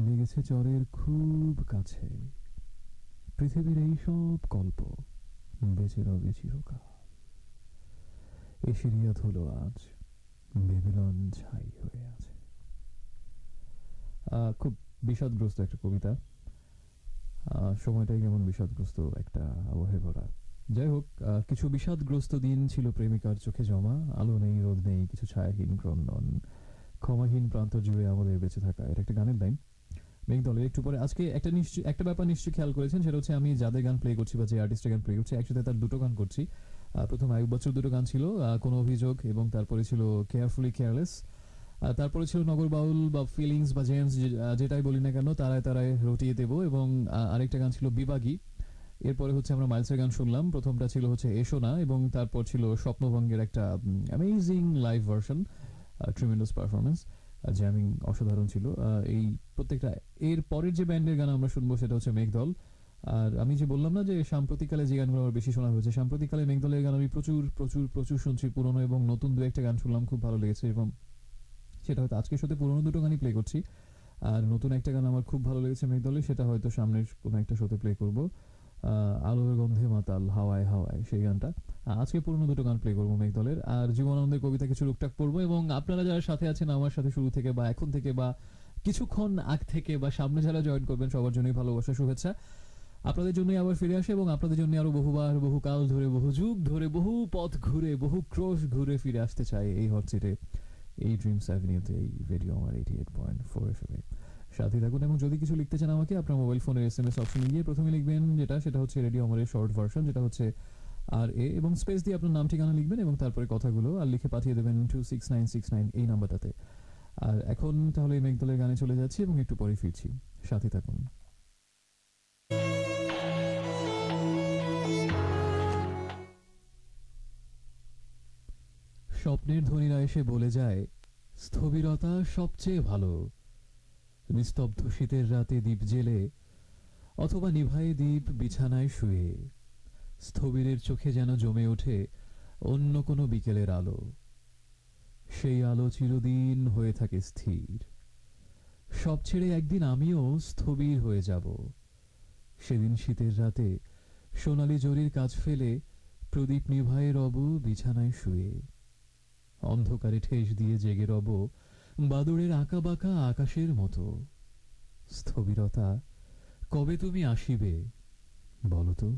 লেগেছে চরের খুব কাছে, পৃথিবীর এই সব কল্প বেঁচে রবে চিরকাল, এশিরিয়া ধুলো আজ বেবিলন ছাই হয়ে আছে। খুব বিষাদগ্রস্ত একটা কবিতা। সময়টাই কেমন বিষাদগ্রস্ত একটা আবহে ভরা। যাই হোক, কিছু বিষাদগ্রস্ত দিন ছিল প্রেমিকার চোখে জমা, আলো নেই, রোদ নেই, কিছু ছায়াহীন ক্রন্দন, ক্ষমাহীন প্রান্ত জুড়ে আমাদের বেঁচে থাকা। এটা একটা গানের লাইন, মেঘদলের। একটু পরে আজকে একটা ব্যাপার নিশ্চয়ই খেয়াল করেছেন, সেটা হচ্ছে আমি যাদের গান প্লে করছি বা যে আর্টিস্টের গান প্লে করছি, একসাথে তার দুটো গান করছি। প্রথম আয়ুব বচ্চর দুটো গান ছিল, কোনো অভিযোগ, এবং তারপরে ছিল কেয়ারফুলি কেয়ারলেস। তারপরে ছিল নগর বাউল বা ফিলিংস বা জেমস, যেটাই বলি না কেন, তারায় তারায় রটিয়ে দেবো। এবং আরেকটা গান ছিল বিবাগী। এরপরে হচ্ছে আমরা মাইলসের গান শুনলাম, প্রথমটা ছিল হচ্ছে এসো না, এবং তারপর ছিল স্বপ্নভঙ্গের একটা amazing live version, tremendous performance, jamming অসাধারণ ছিল। এই প্রত্যেকটা, এর পরের যে ব্যান্ডের গান আমরা শুনবো সেটা হচ্ছে মেঘদল। আর আমি যে বললাম না যে সাম্প্রতিককালে যে গানগুলো আমার বেশি শোনা হয়েছে, সাম্প্রতিককালে মেঘদলের গান আমি প্রচুর প্রচুর প্রচুর শুনছি, পুরনো এবং নতুন দু একটা গান শুনলাম, খুব ভালো লেগেছে। এবং সেটা হয়তো আজকের সাথে পুরনো দুটো গানই প্লে করছি, আর নতুন একটা গান আমার খুব ভালো লেগেছে মেঘদলের, সেটা হয়তো সামনের কোনো একটা শোতে প্লে করবো। আলোর গন্ধে মাতাল হাওয়ায় হাওয়ায়, সেই গানটা। আজকে পুরনো দুটো গান প্লে করবো মেঘদলের, আর জীবনানন্দের কবিতা কিছু টুকটাক পড়বো। এবং আপনারা যারা সাথে আছেন আমার সাথে শুরু থেকে বা এখন থেকে বা কিছুক্ষণ আগ থেকে বা সামনে যারা জয়েন করবেন, সবার জন্যই ভালোবাসা, শুভেচ্ছা। আপনাদের জন্যই আবার ফিরে আসে, এবং আপনাদের জন্য আরো বহুবার, বহু কাল ধরে, বহু যুগ ধরে, বহু পথ ঘুরে, বহু ক্রোশ ঘুরে ফিরে আসতে চাই এই হট সিটে, এই ড্রিমস অ্যাভিনিউতে, এই রেডিও আমার 88.4 FM এ। সাথে থাকুন, এবং যদি কিছু লিখতে চান আমাকে, আপনার মোবাইল ফোনের SMS অপশনে গিয়ে প্রথমে লিখবেন সেটা হচ্ছে রেডিও আমারের শর্ট ভার্সন, যেটা হচ্ছে এবং স্পেস দিয়ে আপনার নাম ঠিকানা লিখবেন, এবং তারপরে কথাগুলো আর লিখে পাঠিয়ে দেবেন 26969 এই নাম্বারটাতে। আর এখন তাহলে এই মেঘদলের গানে চলে যাচ্ছি, এবং একটু পরে ফিরছি, সাথে থাকুন। স্বপ্নের ধ্বনিরা এসে বলে যায় স্থবিরতা সবচেয়ে ভালো, নিস্তব্ধ শীতের রাতে দ্বীপ জেলে অথবা নিভায়ে দ্বীপ বিছানায় শুয়ে, স্থবিরের চোখে যেন জমে ওঠে অন্য কোনো বিকেলের আলো, সেই আলো চিরদিন হয়ে থাকে স্থির। সব ছেড়ে একদিন আমিও স্থবির হয়ে যাব, সেদিন শীতের রাতে সোনালি জরির কাজ ফেলে প্রদীপ নিভায়ে রব বিছানায় শুয়ে, অন্ধকারে ঠেস দিয়ে জেগে রব বাদুড়ের আঁকা বাঁকা আকাশের মতো। স্থবিরতা কবে তুমি আসিবে বলো তো।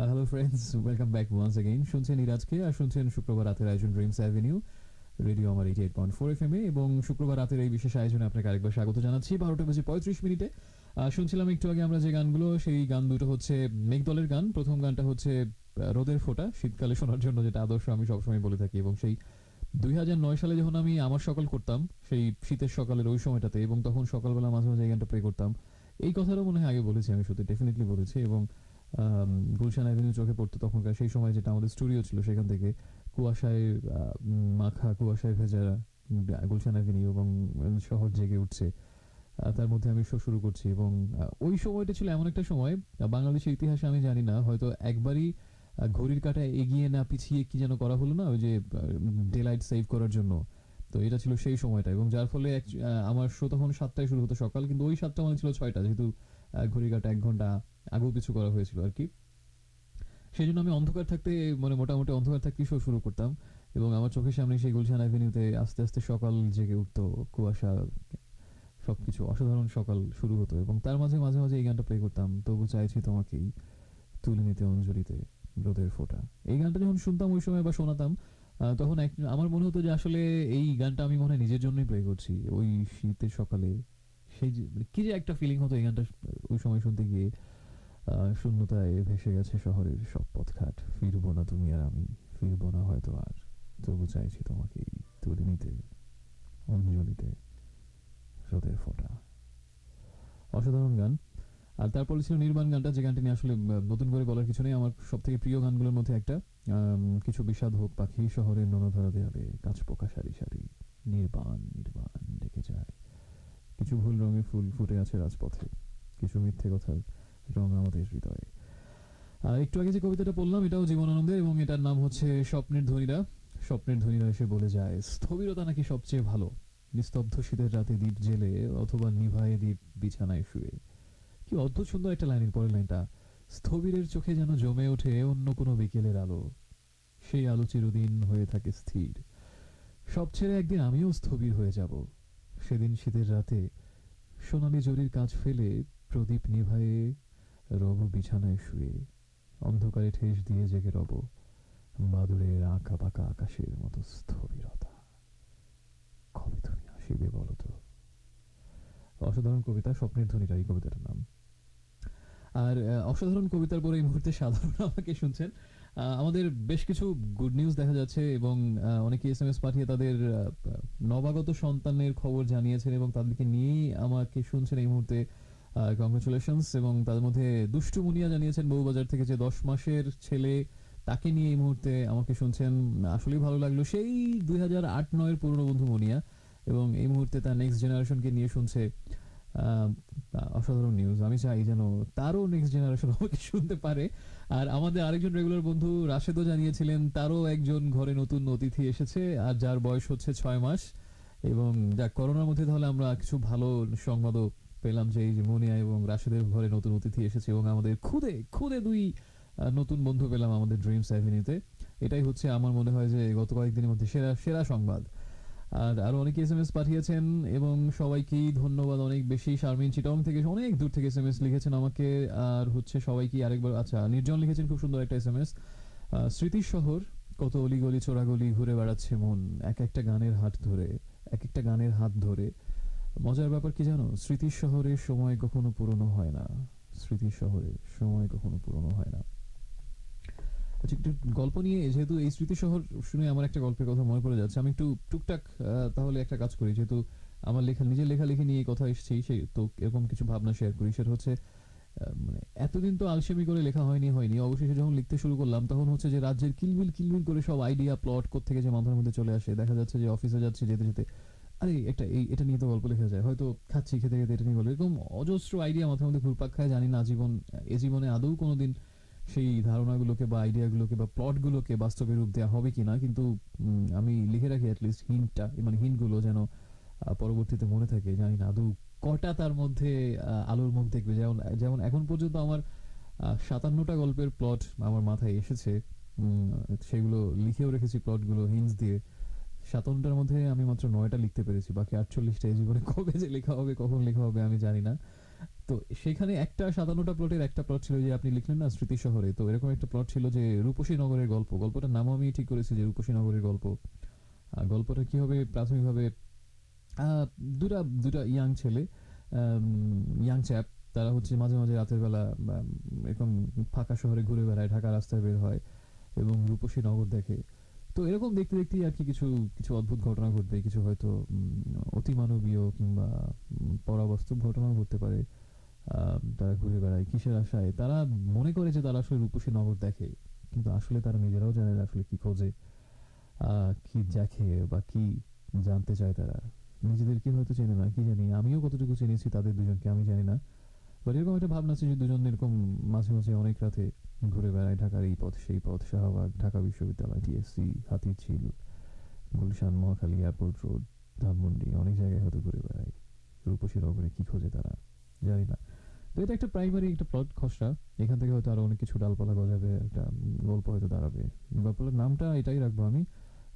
Hello friends, welcome back once again. শুনছেন ইরাজকে, আর শুনছেন শুক্রবার রাতের আয়োজন ড্রিমস অ্যাভিনিউ। রেডিও আমার 88.4 FM এ, এবং শুক্রবার রাতের এই বিশেষ আয়োজনে আপনাকে আরেকবার স্বাগত জানাচ্ছি 12:35 শুনছিলাম একটু আগে আমরা যে গানগুলো, সেই গান দুটো হচ্ছে মেঘদলের গান। প্রথম গানটা হচ্ছে রোদের ফোঁটা, শীতকালে শোনার জন্য, যেটা আদর্শ আমি সবসময় বলে থাকি। এবং সেই 2009 সালে যখন আমি আমার সকাল করতাম, সেই শীতের সকালের ওই সময়টাতে, এবং তখন সকালবেলা মাঝে মাঝে এই গানটা প্লে করতাম। এই কথাটা মনে হয় আগে বলেছি আমি, সত্যি ডেফিনেটলি বলেছি। এবং গুলশান অ্যাভিনিউ চোখে পড়তো তখনকার সেই সময়, যেটা আমাদের স্টুডিও ছিল, সেখান থেকে কুয়াশায় মাখা, কুয়াশায় ভেজা গুলশান অ্যাভিনিউ, এবং শহর জেগে উঠছে, তার মধ্যে আমি শো শুরু করছি। এবং ওই সময়টা ছিল এমন একটা সময়, বাংলাদেশের ইতিহাসে আমি জানি না, হয়তো একবারই ঘড়ির কাঁটা এগিয়ে না পিছিয়ে কি যেন করা হলো না, ওই যে ডে লাইট সেভ করার জন্য। তো এটা ছিল সেই সময়টা, এবং যার ফলে আমার শো তখন 7টায় শুরু হতো সকাল, কিন্তু ওই 7টা মানে ছিল 6টা, যেহেতু ঘড়ির কাঁটা 1 ঘন্টা আগেও পিছু করা হয়েছিল আর কি। সেই জন্য আমি অন্ধকার থাকতে, মানে মোটামুটি অন্ধকার থাকতেই শো শুরু করতাম, এবং আমার চোখের সামনে সেই গুলশান অ্যাভিনিউতে আস্তে আস্তে সকাল জেগে উঠতো, কুয়াশা, সবকিছু অসাধারণ সকাল শুরু হতো। এবং তার মাঝে মাঝে মাঝে এই গানটা প্লে করতাম, তবু চাইছি তোমাকেই তুলে নিতে অঞ্জলিতে রোদের ফোঁটা। এই গানটা যখন শুনতাম ওই সময় বা শোনাতাম, তখন আমার মনে হতো যে আসলে এই গানটা আমি মনে হয় নিজের জন্যই প্লে করছি ওই শীতের সকালে। সেই যে কি যে একটা ফিলিং হতো এই গানটা ওই সময় শুনতে গিয়ে। শূন্যতায় ভেসে গেছে শহরের সব পথঘাট, ফিরবো না তুমি আর আমি, ফিরবো না হয়তো আর, তবু চাইছি তোমাকেই তুলে নিতে অঞ্জলিতে রোদের ফোঁটা। অসাধারণ গান। আর তারপরে ছিল নির্বাণ গানটা, যে গানটি নিয়ে আসলে নতুন করে বলার কিছু নেই, আমার সব থেকে প্রিয় গানগুলোর মধ্যে একটা। কিছু বিষাদ হোক পাখি শহরের ননধরা দেয়ালে, কাঁচ পোকা সারি সারি, নির্বাণ নির্বাণ ডেকে যায়, কিছু ভুল রঙে ফুল ফুটে আছে রাজপথে, কিছু মিথ্যে কথার রং আমাদের হৃদয়ে। আর একটু আগে যে কবিতাটা পড়লাম, এটাও জীবনানন্দের, এবং এটার নাম হচ্ছে স্বপ্নের ধ্বনিরা। স্বপ্নের ধ্বনিরা এসে বলে যায়, স্থবিরতা নাকি সবচেয়ে ভালো, নিস্তব্ধ শীতের রাতে দ্বীপ জেলে, অথবা নিভায়ে দ্বীপ বিছানায় শুয়ে। কি অদ্ভুত সুন্দর একটা লাইনের পরের লাইনটা, স্থবিরের চোখে যেন জমে ওঠে অন্য কোনো বিকেলের আলো, সেই আলো চিরদিন হয়ে থাকে স্থির, সব ছেড়ে একদিন আমিও স্থবির হয়ে যাব, সেদিন শীতের রাতে সোনালি জরির কাজ ফেলে প্রদীপ নিভায়ে রব বিছানায় শুয়ে, অন্ধকারে ঠেস দিয়ে জেগে রব, বাদুড়ের আঁকা বাঁকা আকাশের মতো স্থবিরতা, কবে তুমি আসিবে বলো তো। অসাধারণ কবিতা, স্বপ্নের ধ্বনিটা এই কবিতাটার নাম। আর অসাধারণ কবিতার পরে এই মুহূর্তে সাধারণ আমাকে শুনছেন। আমাদের বেশ কিছু গুড নিউজ দেখা যাচ্ছে, এবং অনেকে SMS পাঠিয়ে তাদের নবাগত সন্তানের খবর জানিয়েছেন, এবং তাদেরকে নিয়েই আমাকে শুনছেন এই মুহূর্তে। কংগ্রেচুলেশনস। এবং তার মধ্যে দুষ্টু মুনিয়া জানিয়েছেন বউবাজার থেকে, যে 10 মাসের ছেলে, তাকে নিয়ে এই মুহূর্তে আমাকে শুনছেন। আসলেই ভালো লাগলো, সেই 2008-9 পুরনো বন্ধু মুনিয়া, এবং এই মুহূর্তে তার নেক্সট জেনারেশনকে নিয়ে শুনছে। আহ, অসাধারণ নিউজ। আমি চাই যেন তারও নেক্সট জেনারেশন আমাকে শুনতে পারে। আর আমাদের আরেকজন রেগুলার বন্ধু রাশেদও জানিয়েছিলেন, তারও একজন ঘরে নতুন অতিথি এসেছে, আর যার বয়স হচ্ছে 6 মাস। এবং যা করোনার মধ্যে তাহলে আমরা কিছু ভালো সংবাদও পেলাম, যে এই যে মুনিয়া এবং রাশেদের ঘরে নতুন অতিথি এসেছে, এবং আমাদের খুদে খুদে দুই নতুন বন্ধু পেলাম আমাদের ড্রিমস অ্যাভিনিউতে। এটাই হচ্ছে আমার মনে হয় যে গত কয়েকদিনের মধ্যে সেরা সেরা সংবাদ। আর আরো অনেকে SMS পাঠিয়েছেন, এবং সবাইকেই ধন্যবাদ অনেক বেশি। শারমিন চিটং থেকে অনেক দূর থেকে SMS লিখেছেন আমাকে। আর হচ্ছে সবাইকে আরেকবার, আচ্ছা, নির্জন লিখেছেন খুব সুন্দর একটা SMS, স্মৃতির শহর, কত অলিগলি চোরাগলি ঘুরে বেড়াচ্ছে মন, এক একটা গানের হাত ধরে, এক একটা গানের হাত ধরে। মজার ব্যাপার কি জানো, স্মৃতির শহরে সময় কখনো পুরনো হয় না, স্মৃতির শহরে সময় কখনো পুরনো হয় না। আচ্ছা, একটু গল্প নিয়ে, যেহেতু এই স্মৃতি শহর শুনে আমার একটা গল্পের কথা মনে পড়ে যাচ্ছে, আমি একটু টুকটাক তাহলে একটা কাজ করি, যেহেতু আমার নিজের লেখালেখি নিয়ে কথা এসেছি, সেই তো এরকম কিছু ভাবনা শেয়ার করি। সেটা হচ্ছে, মানে এতদিন তো আলসেমি করে লেখা হয়নি অবশেষে যখন লিখতে শুরু করলাম, তখন হচ্ছে যে রাজ্যের কিলবিল কিলবিল করে সব আইডিয়া প্লট কোত্থেকে যে মাথার মধ্যে চলে আসে। দেখা যাচ্ছে যে অফিসে যাচ্ছে, যেতে যেতে আরে এটা নিয়ে তো গল্প লেখা যায়, হয়তো খাচ্ছি, খেতে খেতে এটা নিয়ে গল্প, এরকম অজস্র আইডিয়া মাথার মধ্যে ঘুরপাক খায়। জানি না এ জীবনে আদৌ কোনোদিন সেই ধারণাগুলোকে বা আইডিয়াগুলোকে বা প্লটগুলোকে বাস্তবে রূপ দেওয়া হবে কিনা, কিন্তু আমি লিখে রাখি অ্যাটলিস্ট হিন্টটা, মানে হিন্টগুলো যেন পরবর্তীতে মনে থাকে। জানি না আদৌ কটা তার মধ্যে আলোর মুখ দেখবে। যেমন যেমন এখন পর্যন্ত আমার 57টা গল্পের প্লট আমার মাথায় এসেছে, সেগুলো লিখেও রেখেছি প্লটগুলো হিন্টস দিয়ে। 57টার মধ্যে আমি মাত্র 9টা লিখতে পেরেছি, বাকি 48টা এই জীবনে কবে যে লেখা হবে, কখন লেখা হবে আমি জানি না। তো সেখানে একটা 57টা প্লটের একটা প্লট ছিল যে আপনি লিখলেন না স্মৃতি শহরে, তো এরকম একটা প্লট ছিল যে রূপসী নগরের গল্প। গল্পটার নাম আমি ঠিক করেছি যে রূপসী নগরের গল্প। গল্পটা কি হবে প্রাথমিকভাবে, আহ, দুটা দুটা ইয়াং ছেলে, ইয়াং চ্যাপ, তারা হচ্ছে মাঝে মাঝে রাতের বেলা এরকম ফাঁকা শহরে ঘুরে বেড়ায়, ঢাকা রাস্তায় বের হয় এবং রূপসী নগর দেখে। তো এরকম দেখতে দেখতেই আর কি কিছু কিছু অদ্ভুত ঘটনা ঘটবে, কিছু হয়তো অতিমানবীয় কিংবা পরাবাস্তব ঘটনাও ঘটতে পারে। তারা ঘুরে বেড়ায় কিসের আশায়, তারা মনে করে যে তারা আসলে রূপসী নগর দেখে, কিন্তু আসলে তারা নিজেরাও জানে না আসলে কি খোঁজে, কি দেখে বা কি জানতে চায় তারা। নিজেদেরকে হয়তো চেনে না, কি জানি, আমিও কতটুকু চিনেছি তাদের দুজনকে আমি জানি না। বাট এরকম একটা ভাবনা আছে যে দুজন এরকম মাঝে মাঝে অনেক রাতে ঘুরে বেড়ায় ঢাকার এই পথ সেই পথ, শাহবাগ, ঢাকা বিশ্ববিদ্যালয়, TSC, Hatirjheel, Gulshan, Mohakhali, airport road, Dhanmondi, অনেক জায়গায় হয়তো ঘুরে বেড়ায়। রূপসী নগরে কি খোঁজে তারা জানি না। তো এটা একটা প্রাইমারি একটা প্লট খসড়া। এখান থেকে হয়তো আরো অনেক কিছু ডালপালা গজাবে, একটা গল্প হয়তো দাঁড়াবে। গল্পের নামটা এটাই রাখবো আমি,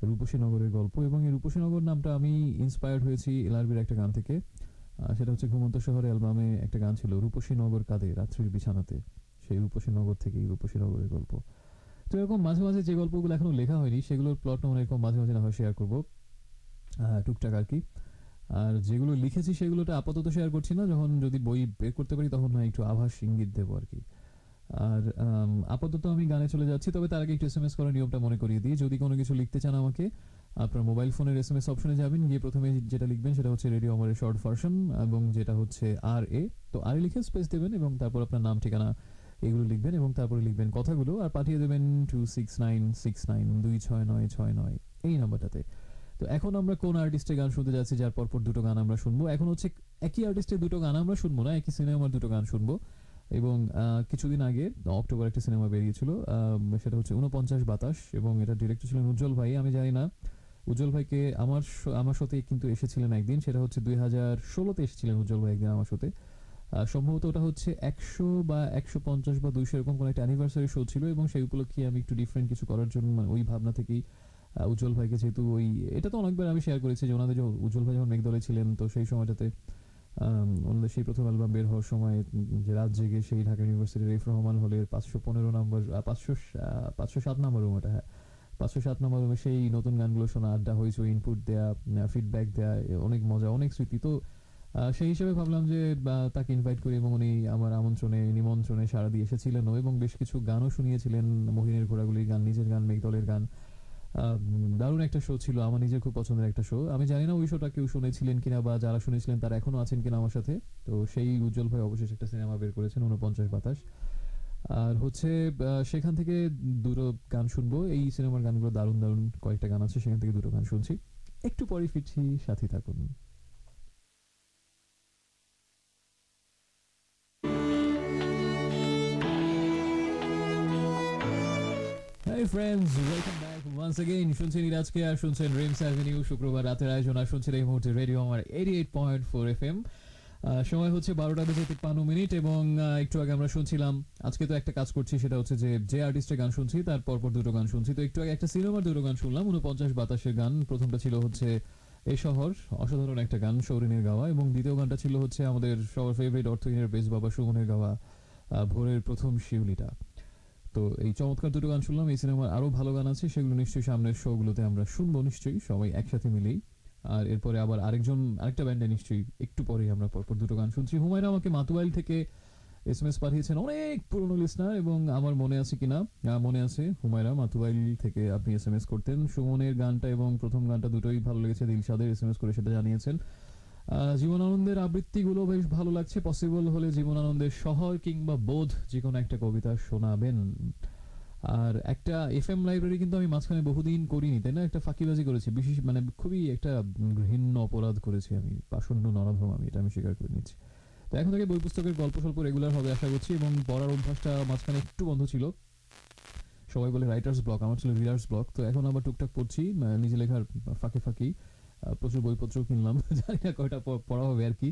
রূপসী নগরের গল্প। এবং এই রূপসী নগর নামটা আমি ইন্সপায়ার্ড হয়েছি এলআরবির একটা গান থেকে। সেটা হচ্ছে ঘুমন্ত শহর অ্যালবামে একটা গান ছিল, রূপসী নগর কাঁদে রাত্রির বিছানাতে। সেই রূপসী নগর থেকেই রূপসী নগরের গল্প। তো এরকম মাঝে মাঝে যে গল্পগুলো এখনো লেখা হয়নি সেগুলোর প্লট নমুনা এরকম মাঝে মাঝে না হয় শেয়ার করবো, টুকটাক আর কি। আর যেগুলো লিখেছি সেগুলোটা আপাতত শেয়ার করছি না, যখন যদি বই বের করতে পারি তখন না একটু আভাস ইঙ্গিত দেবো আর কি। আর আপাতত আমি গানে চলে যাচ্ছি, তবে তার আগে একটু এসএমএস করার নিয়মটা মনে করিয়ে দিই। যদি কোনো কিছু লিখতে চান আমাকে, আপনার মোবাইল ফোনের এসএমএস অপশনে যাবেন, গিয়ে প্রথমে যেটা লিখবেন সেটা হচ্ছে রেডিও আমারের শর্ট ভার্সন, এবং যেটা হচ্ছে আর এ। তো আর এ লিখে স্পেস দেবেন এবং তারপর আপনার নাম, ঠিকানা এগুলো লিখবেন এবং তারপরে লিখবেন কথাগুলো আর পাঠিয়ে দেবেন 2696926969 এই নাম্বারটাতে। তো এখন আমরা কোন আর্টিস্টের গান শুনতে যাচ্ছি, যার পরপর দুটো গান আমরা শুনবো। এখন হচ্ছে একই আর্টিস্টের দুটো গান আমরা শুনবো না, একই সিনেমার দুটো গান শুনবো। এবং কিছুদিন আগে অক্টোবর একটা সিনেমা বেরিয়েছিল, সেটা হচ্ছে 49 বাতাস, এবং এটা ডিরেক্টর ছিলেন উজ্জ্বল ভাই। আমি জানি না উজ্জ্বল ভাইকে, আমার সাথে কিন্তু এসেছিলেন একদিন, সেটা হচ্ছে 2016-তে এসেছিলেন উজ্জ্বল ভাই একদিন আমার সাথে। সম্ভবত ওটা হচ্ছে 100 বা 150 বা 200 এরকম কোনো একটা অ্যানিভার্সারি শো ছিল, এবং সেই উপলক্ষে আমি একটু ডিফারেন্ট কিছু করার জন্য, মানে ওই ভাবনা থেকেই উজ্জ্বল ভাইকে, যেহেতু ওই, এটা তো অনেকবার আমি শেয়ার করেছি যে ওনাদের উজ্জ্বল ভাই যখন মেঘদলে ছিলেন, তো সেই সময়টাতে ওনাদের সেই প্রথম অ্যালবাম বের হওয়ার সময় যে রাত জেগে সেই ঢাকা ইউনিভার্সিটির এফ রহমান হলের 515 নম্বর, 507 নম্বর রুম, এটা হ্যাঁ 507 নম্বর রুমে সেই নতুন গানগুলো শোনা, আড্ডা হয়েছে, ইনপুট দেয়া, ফিডব্যাক দেয়া, অনেক মজা, অনেক স্মৃতি। তো সেই হিসেবে ভাবলাম যে তাকে ইনভাইট করি, এবং উনি আমার নিমন্ত্রণে সাড়া দিয়ে এসেছিলেন, এবং বেশ কিছু গানও শুনিয়েছিলেন, মহিনের ঘোড়াগুলির গান, নিজের গান, মেঘদলের গান। দারুণ একটা শো ছিল, আমার নিজের খুব পছন্দের একটা শো। আমি জানি না ওই শোটা কেউ শুনেছিলেন কিনা, বা যারা শুনেছিলেন তারা এখনো আছেন কিনা আমার সাথে। তো সেই উজ্জ্বল ভাই অবশেষে একটা সিনেমা বের করেছেন, 49 বাতাস। আর হচ্ছে সেখান থেকে দুটো গান শুনবো। এই সিনেমার গানগুলো দারুণ দারুণ কয়েকটা গান আছে, সেখান থেকে দুটো গান শুনছি। একটু পরে ফিরছি, সাথে থাকুন। Hey friends, welcome back once again. শুনছেন ইরাজকে আর শুনছেন রিমস অ্যাভিনিউ, শুক্রবার রাতের আয়োজন। আর শুনছেন এই মুহূর্তে রেডিও আমার 88.4 FM। সময় হচ্ছে 12:53 এবং একটু আগে আমরা শুনছিলাম, আজকে তো একটা কাজ করছি, সেটা হচ্ছে যে যে আর্টিস্টের গান শুনছি তার পরপর দুটো গান শুনছি। তো একটু আগে একটা সিনেমার দুটো গান শুনলাম, 49 বাতাসের গান। প্রথমটা ছিল হচ্ছে এ শহর, অসাধারণ একটা গান, সৌরিনের গাওয়া। এবং দ্বিতীয় গানটা ছিল হচ্ছে আমাদের সবার ফেভারিট অর্থহীনের বেশ বাবা সুমনের গাওয়া, ভোরের প্রথম শিউলিটা। তো এই চমৎকার দুটো গান শুনলাম। এই সিনেমার আরো ভালো গান আছে, সেগুলো নিশ্চয়ই সামনের শোগুলোতে আমরা শুনবো, নিশ্চয়ই সবাই একসাথে মিলেই। আর এরপরে আবার আরেকটা ব্যান্ডে নিশ্চয়ই একটু পরেই আমরা পরপর দুটো গান শুনছি। হুমায়রা আমাকে মাতুয়াইল থেকে এসএমএস পাঠিয়েছেন, অনেক পুরনো লিসনার, এবং আমার মনে আছে কিনা, মনে আছে হুমায়রা, মাতুয়াইল থেকে আপনি এসএমএস করতেন। সুমনের গানটা এবং প্রথম গানটা দুটোই ভালো লেগেছে, দিলশাদের এসএমএস করে সেটা জানিয়েছেন। জীবনানন্দের আবৃত্তিগুলো বেশ ভালো লাগছে, পসিবল হলে জীবনানন্দের শহর কিংবা বোধ যে কোনো একটা কবিতা শোনাবেন। আর একটা এফএম লাইব্রেরি কিন্তু আমি মাঝখানে বহুদিন করিনি, তাই না? একটা ফাঁকিবাজি করেছি, বিশেষ মানে খুবই একটা ঘৃণ্য অপরাধ করেছি আমি, পাষণ্ড নরাধম আমি, এটা আমি স্বীকার করে নিচ্ছি। তো এখন থেকে বই পুস্তকের গল্প স্বল্প রেগুলার হবে আশা করছি, এবং পড়ার অভ্যাসটা মাঝখানে একটু বন্ধ ছিল। সবাই বলে রাইটার্স ব্লক, আমার ছিল রিডার্স ব্লক। তো এখন আবার টুকটাক পড়ছি, নিজে লেখার ফাঁকে ফাঁকি প্রচুর বইপত্র কিনলাম, জানি না কয়টা পড়া হবে আর কি।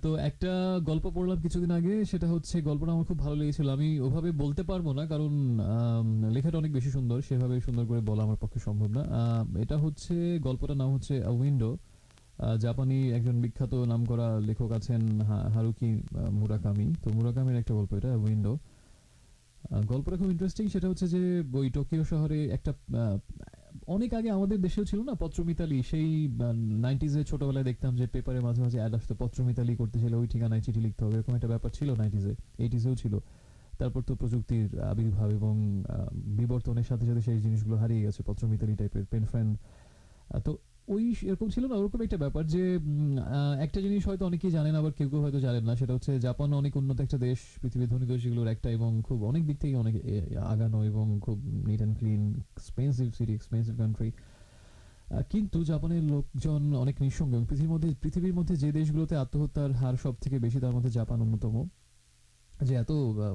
তো একটা গল্প পড়লাম কিছুদিন আগে, সেটা হচ্ছে, গল্পটা আমার খুব ভালো লেগেছিল। আমি ওভাবে বলতে পারবো না, কারণ লেখাটা অনেক বেশি সুন্দর, সেভাবে সুন্দর করে বলা আমার পক্ষে সম্ভব না। এটা হচ্ছে, গল্পটার নাম হচ্ছে আ উইন্ডো। জাপানি একজন বিখ্যাত নামকরা লেখক আছেন, হারুকি মুরাকামি। তো মুরাকামির একটা গল্প এটা, উইন্ডো। গল্পটা খুব ইন্টারেস্টিং। সেটা হচ্ছে যে ওই টোকিও শহরে একটা অনেক আগে আমাদের দেশেও ছিল না পত্রমিতালি, সেই 90s ছোটবেলায় দেখতাম যে পেপারে মাঝে মাঝে অ্যাড আসতো, পত্রমিতালি করতে চাইলে ওই ঠিকানায় চিঠি লিখতে হবে, এরকম একটা ব্যাপার ছিল 90s 80s ছিল। তারপর তো প্রযুক্তির আবির্ভাব এবং বিবর্তনের সাথে সাথে সেই জিনিসগুলো হারিয়ে গেছে, পত্রমিতালি টাইপের পেন ফ্রেন্ড। তো ওই এরকম ছিল না, ওরকম একটা ব্যাপার যে একটা জিনিস হয়তো অনেকেই জানেন, আবার কেউ কেউ হয়তো জানেন না, সেটা হচ্ছে জাপান অনেক উন্নত একটা দেশ, পৃথিবীর ধনী দেশগুলোর একটা, এবং খুব অনেক দিক থেকে অনেক আগানো এবং খুব neat and clean, expensive city, expensive country. কিন্তু জাপানের লোকজন অনেক নিঃসঙ্গ, এবং পৃথিবীর মধ্যে যে দেশগুলোতে আত্মহত্যার হার সব থেকে বেশি তার মধ্যে জাপান অন্যতম। যে এত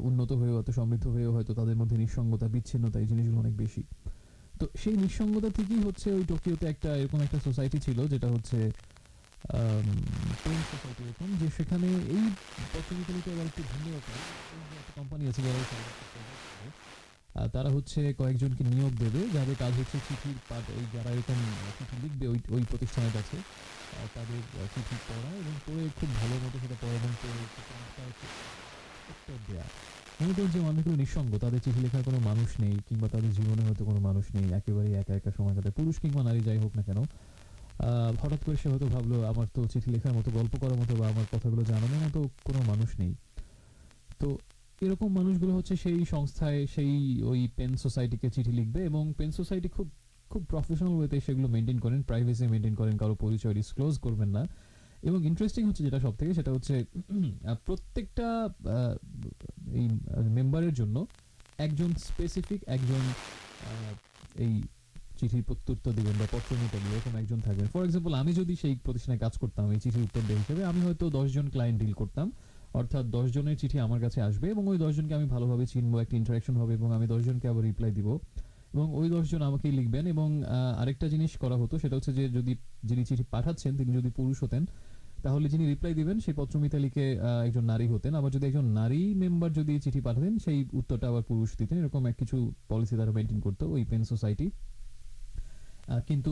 উন্নত হয়েও, এত সমৃদ্ধ হয়েও হয়তো তাদের মধ্যে নিঃসঙ্গতা, বিচ্ছিন্নতা, এই জিনিসগুলো অনেক বেশি। তো সেই নিঃসঙ্গতা থেকেই হচ্ছে ওই টোকিওতে একটা এরকম একটা সোসাইটি ছিল, যেটা হচ্ছে পেন সোসাইটি এরকম, যে সেখানে এই পত্রিকালিতে আবার একটু ভিন্ন ব্যাপার। একটা কোম্পানি আছে যারা তারা হচ্ছে কয়েকজনকে নিয়োগ দেবে, যাদের কাজ হচ্ছে চিঠির পাঠ, ওই যারা এরকম চিঠি লিখবে ওই ওই প্রতিষ্ঠানের কাছে, তাদের চিঠি পড়া এবং পড়ে খুব ভালো মতো সেটা পড়া এবং পড়ে উত্তর দেওয়া। মনে করেন যে মানুষগুলো নিঃসঙ্গ, তাদের চিঠি লেখার কোনো মানুষ নেই, কিংবা তাদের জীবনে হয়তো কোনো মানুষ নেই, একেবারেই একা একা সময় কাটায়, পুরুষ কিংবা নারী যাই হোক না কেন। হঠাৎ করে সে হয়তো ভাবলো আমার তো চিঠি লেখার মতো, গল্প করার মতো, বা আমার কথাগুলো জানানোর মতো কোনো মানুষ নেই। তো এরকম মানুষগুলো হচ্ছে সেই সংস্থায়, সেই ওই পেন সোসাইটিকে চিঠি লিখবে, এবং পেন সোসাইটি খুব খুব প্রফেশনাল ওয়েতে সেগুলো মেনটেন করেন, প্রাইভেসি মেনটেন করেন, কারো পরিচয় ডিসক্লোজ করবেন না। এবং ইন্টারেস্টিং হচ্ছে যেটা সব থেকে, সেটা হচ্ছে প্রত্যেকটা আহ, এই মেম্বারের জন্য একজন স্পেসিফিক একজন এই চিঠির প্রত্যুত্তর দিবেন বা পত্র নিতে এরকম একজন থাকবেন। ফর এক্সাম্পল, আমি যদি সেই প্রতিষ্ঠানে কাজ করতাম এই চিঠির উত্তর দেওয়া হিসেবে, আমি হয়তো 10 জন ক্লায়েন্ট ডিল করতাম, অর্থাৎ 10 জনের চিঠি আমার কাছে আসবে, এবং ওই 10 জনকে আমি ভালোভাবে চিনবো, একটা ইন্টারাকশন হবে, এবং আমি 10 জনকে আবার রিপ্লাই দিব, এবং ওই 10 জন আমাকেই লিখবেন। এবং আরেকটা জিনিস করা হতো, সেটা হচ্ছে যে যদি যিনি চিঠি পাঠাচ্ছেন তিনি যদি পুরুষ হতেন, তাহলে যিনি রিপ্লাই দিবেন সেই পত্রমিতালিকে একজন নারী হতেন, আবার যদি একজন নারী মেম্বার যদি চিঠি পাঠাতেন সেই উত্তরটা আবার পুরুষ দিতেন। এরকম এক কিছু পলিসি তারা মেনটেন করতো ওই পেন সোসাইটি। কিন্তু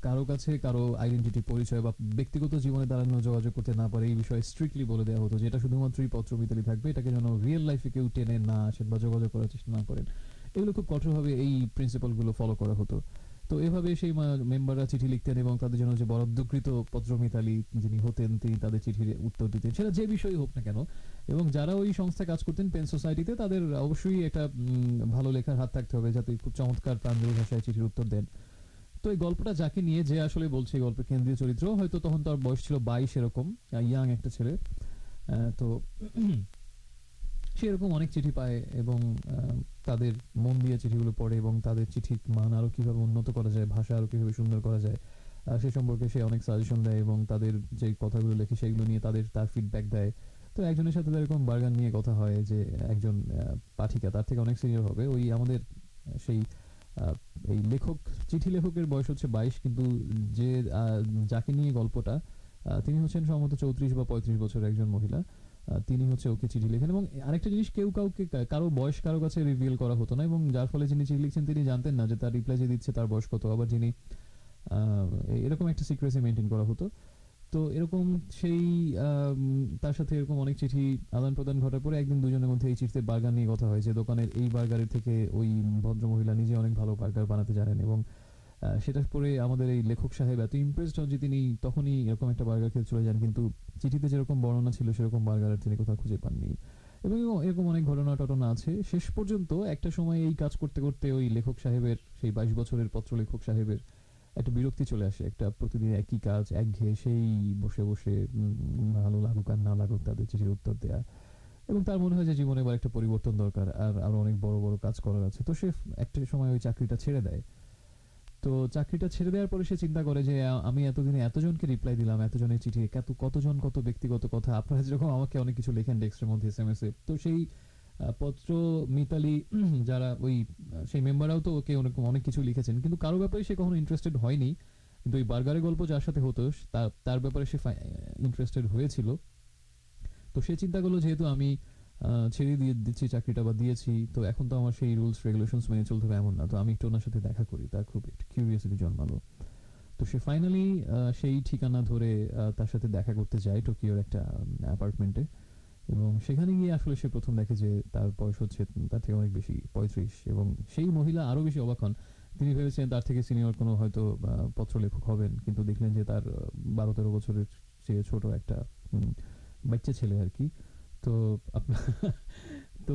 কারো কাছে কারো আইডেন্টিটি, পরিচয় বা ব্যক্তিগত জীবনে তারা যেন যোগাযোগ করতে না পারে, এই বিষয়ে স্ট্রিক্টলি বলে দেওয়া হতো, যেটা শুধুমাত্রই পত্রমিতালি থাকবে, এটাকে যেন রিয়েল লাইফে কেউ টেনে না আসেন বা যোগাযোগ করার চেষ্টা না করেন। এগুলো খুব কঠোরভাবে এই প্রিন্সিপালগুলো ফলো করা হতো। তো এভাবে সেই মেম্বাররা চিঠি লিখতেন, এবং তাদের জন্য যে বরাদ্দকৃত পত্রমিতালি যিনি হতেন তিনি তাদের চিঠির উত্তর দিতেন, সেটা যে বিষয়ই হোক না কেন। এবং যারা ওই সংস্থায় কাজ করতেন পেন সোসাইটিতে, তাদের অবশ্যই একটা ভালো লেখার হাত থাকতে হবে, যাতে খুব চমৎকার প্রাঞ্জল ভাষায় চিঠির উত্তর দেন। তো এই গল্পটা যাকে নিয়ে, যে আসলে বলছে এই গল্পের কেন্দ্রীয় চরিত্র, হয়তো তখন তার বয়স ছিল 22 এরকম, ইয়াং একটা ছেলে। তো সে এরকম অনেক চিঠি পায়, এবং তাদের মন দিয়ে চিঠিগুলো পড়ে, এবং তাদের চিঠির মান আরো কিভাবে উন্নত করা যায়, ভাষা আরো কিভাবে সুন্দর করা যায়, সে সম্পর্কে সে অনেক সাজেশন দেয়, এবং তাদের যে কথাগুলো লেখে সেগুলো নিয়ে তার ফিডব্যাক দেয়। তো একজনের সাথে তার এরকম বার্গার নিয়ে কথা হয়, যে একজন পাঠিকা, তার থেকে অনেক সিনিয়র হবে, ওই আমাদের সেই আহ, এই লেখক, চিঠি লেখকের বয়স হচ্ছে 22, কিন্তু যে যাকে নিয়ে গল্পটা, তিনি হচ্ছেন সম্ভবত 34 বা 35 বছরের একজন মহিলা। তিনি হচ্ছে ওকে চিঠি লেখেন, এবং আরেকটা জিনিস, কেউ কাউকে কারো বয়স কারো কাছে রিভিল করা হতো না, এবং যার ফলে যিনি চিঠি লিখছেন তিনি জানতেন না যে তার রিপ্লাই যে দিচ্ছে তার বয়স কত, আবার যিনি এরকম একটা সিক্রেসি মেনটেন করা হতো। তো এরকম সেই তার সাথে এরকম অনেক চিঠি আদান প্রদান ঘটার পরে একদিন দুজনের মধ্যে এই চিঠিতে বার্গার নিয়ে কথা হয়, যে দোকানের এই বার্গারের থেকে ওই ভদ্রমহিলা নিজে অনেক ভালো বার্গার বানাতে জানেন। এবং সেটা পরে আমাদের এই লেখক সাহেব এত ইমপ্রেসড হন যে তিনি তখনই এরকম একটা বার্গার খেতে চলে যান, কিন্তু চিঠিতে যেরকম বর্ণনা ছিল সেরকম বার্গার তিনি কোথাও খুঁজে পাননি। এবং এরকম অনেক ঘটনা টটনা আছে। শেষ পর্যন্ত একটা সময় এই কাজ করতে করতে ওই লেখক সাহেবের, সেই 22 বছরের পত্র লেখক সাহেবের একটা বিরক্তি চলে আসে, একটা প্রতিদিন একই কাজ, একঘেয়ে সেই বসে বসে ভালো লাগুক আর না লাগুক তাদের চিঠির উত্তর দেয়া। এবং তার মনে হয় যে জীবনে এবার একটা পরিবর্তন দরকার, আর আরো অনেক বড় বড় কাজ করার আছে। তো সে একটা সময় ওই চাকরিটা ছেড়ে দেয়। তো চাকরিটা ছেড়ে দেওয়ার পরে সে চিন্তা করে যে আমি এতদিনে এতজনকে রিপ্লাই দিলাম, এতজনের চিঠি, কতজন কত ব্যক্তিগত কথা, আপনারা যেরকম আমাকে অনেক কিছু লেখেন টেক্সটের মধ্যে, SMS এ, তো সেই পত্র মিতালি যারা ওই সেই মেম্বাররাও তো ওকে অনেক অনেক কিছু লিখেছেন, কিন্তু কারো ব্যাপারে সে কখনো ইন্টারেস্টেড হয়নি। কিন্তু ওই বার্গারের গল্প যার সাথে হতো তার ব্যাপারে সে ইন্টারেস্টেড হয়েছিল। তো সে চিন্তা করলো, যেহেতু আমি ছেড়ে দিয়ে দিচ্ছি চাকরিটা বা দিয়েছি, তো এখন তো আমার সেই রুলস রেগুলেশনস মেনে চলতে হবে এমন না, তো আমি একটু ওনার সাথে দেখা করি। তার খুব একটু কিউরিয়াসিটি জন্মালো। তো সে ফাইনালি সেই ঠিকানা ধরে তার সাথে দেখা করতে যায় টোকিওর একটা অ্যাপার্টমেন্টে। এবং সেখানে গিয়ে আসলে সে প্রথম দেখে যে তার বয়স হচ্ছে তার থেকে অনেক বেশি, 35। এবং সেই মহিলা আরো বেশি অবাক হন তিনি ভেবেছেন তার থেকে সিনিয়র কোনো হয়তো পত্রলেখক হবেন, কিন্তু দেখলেন যে তার 12-13 বছরের চেয়ে ছোট একটা উম, বাচ্চা ছেলে আর কি। তো আপনার তো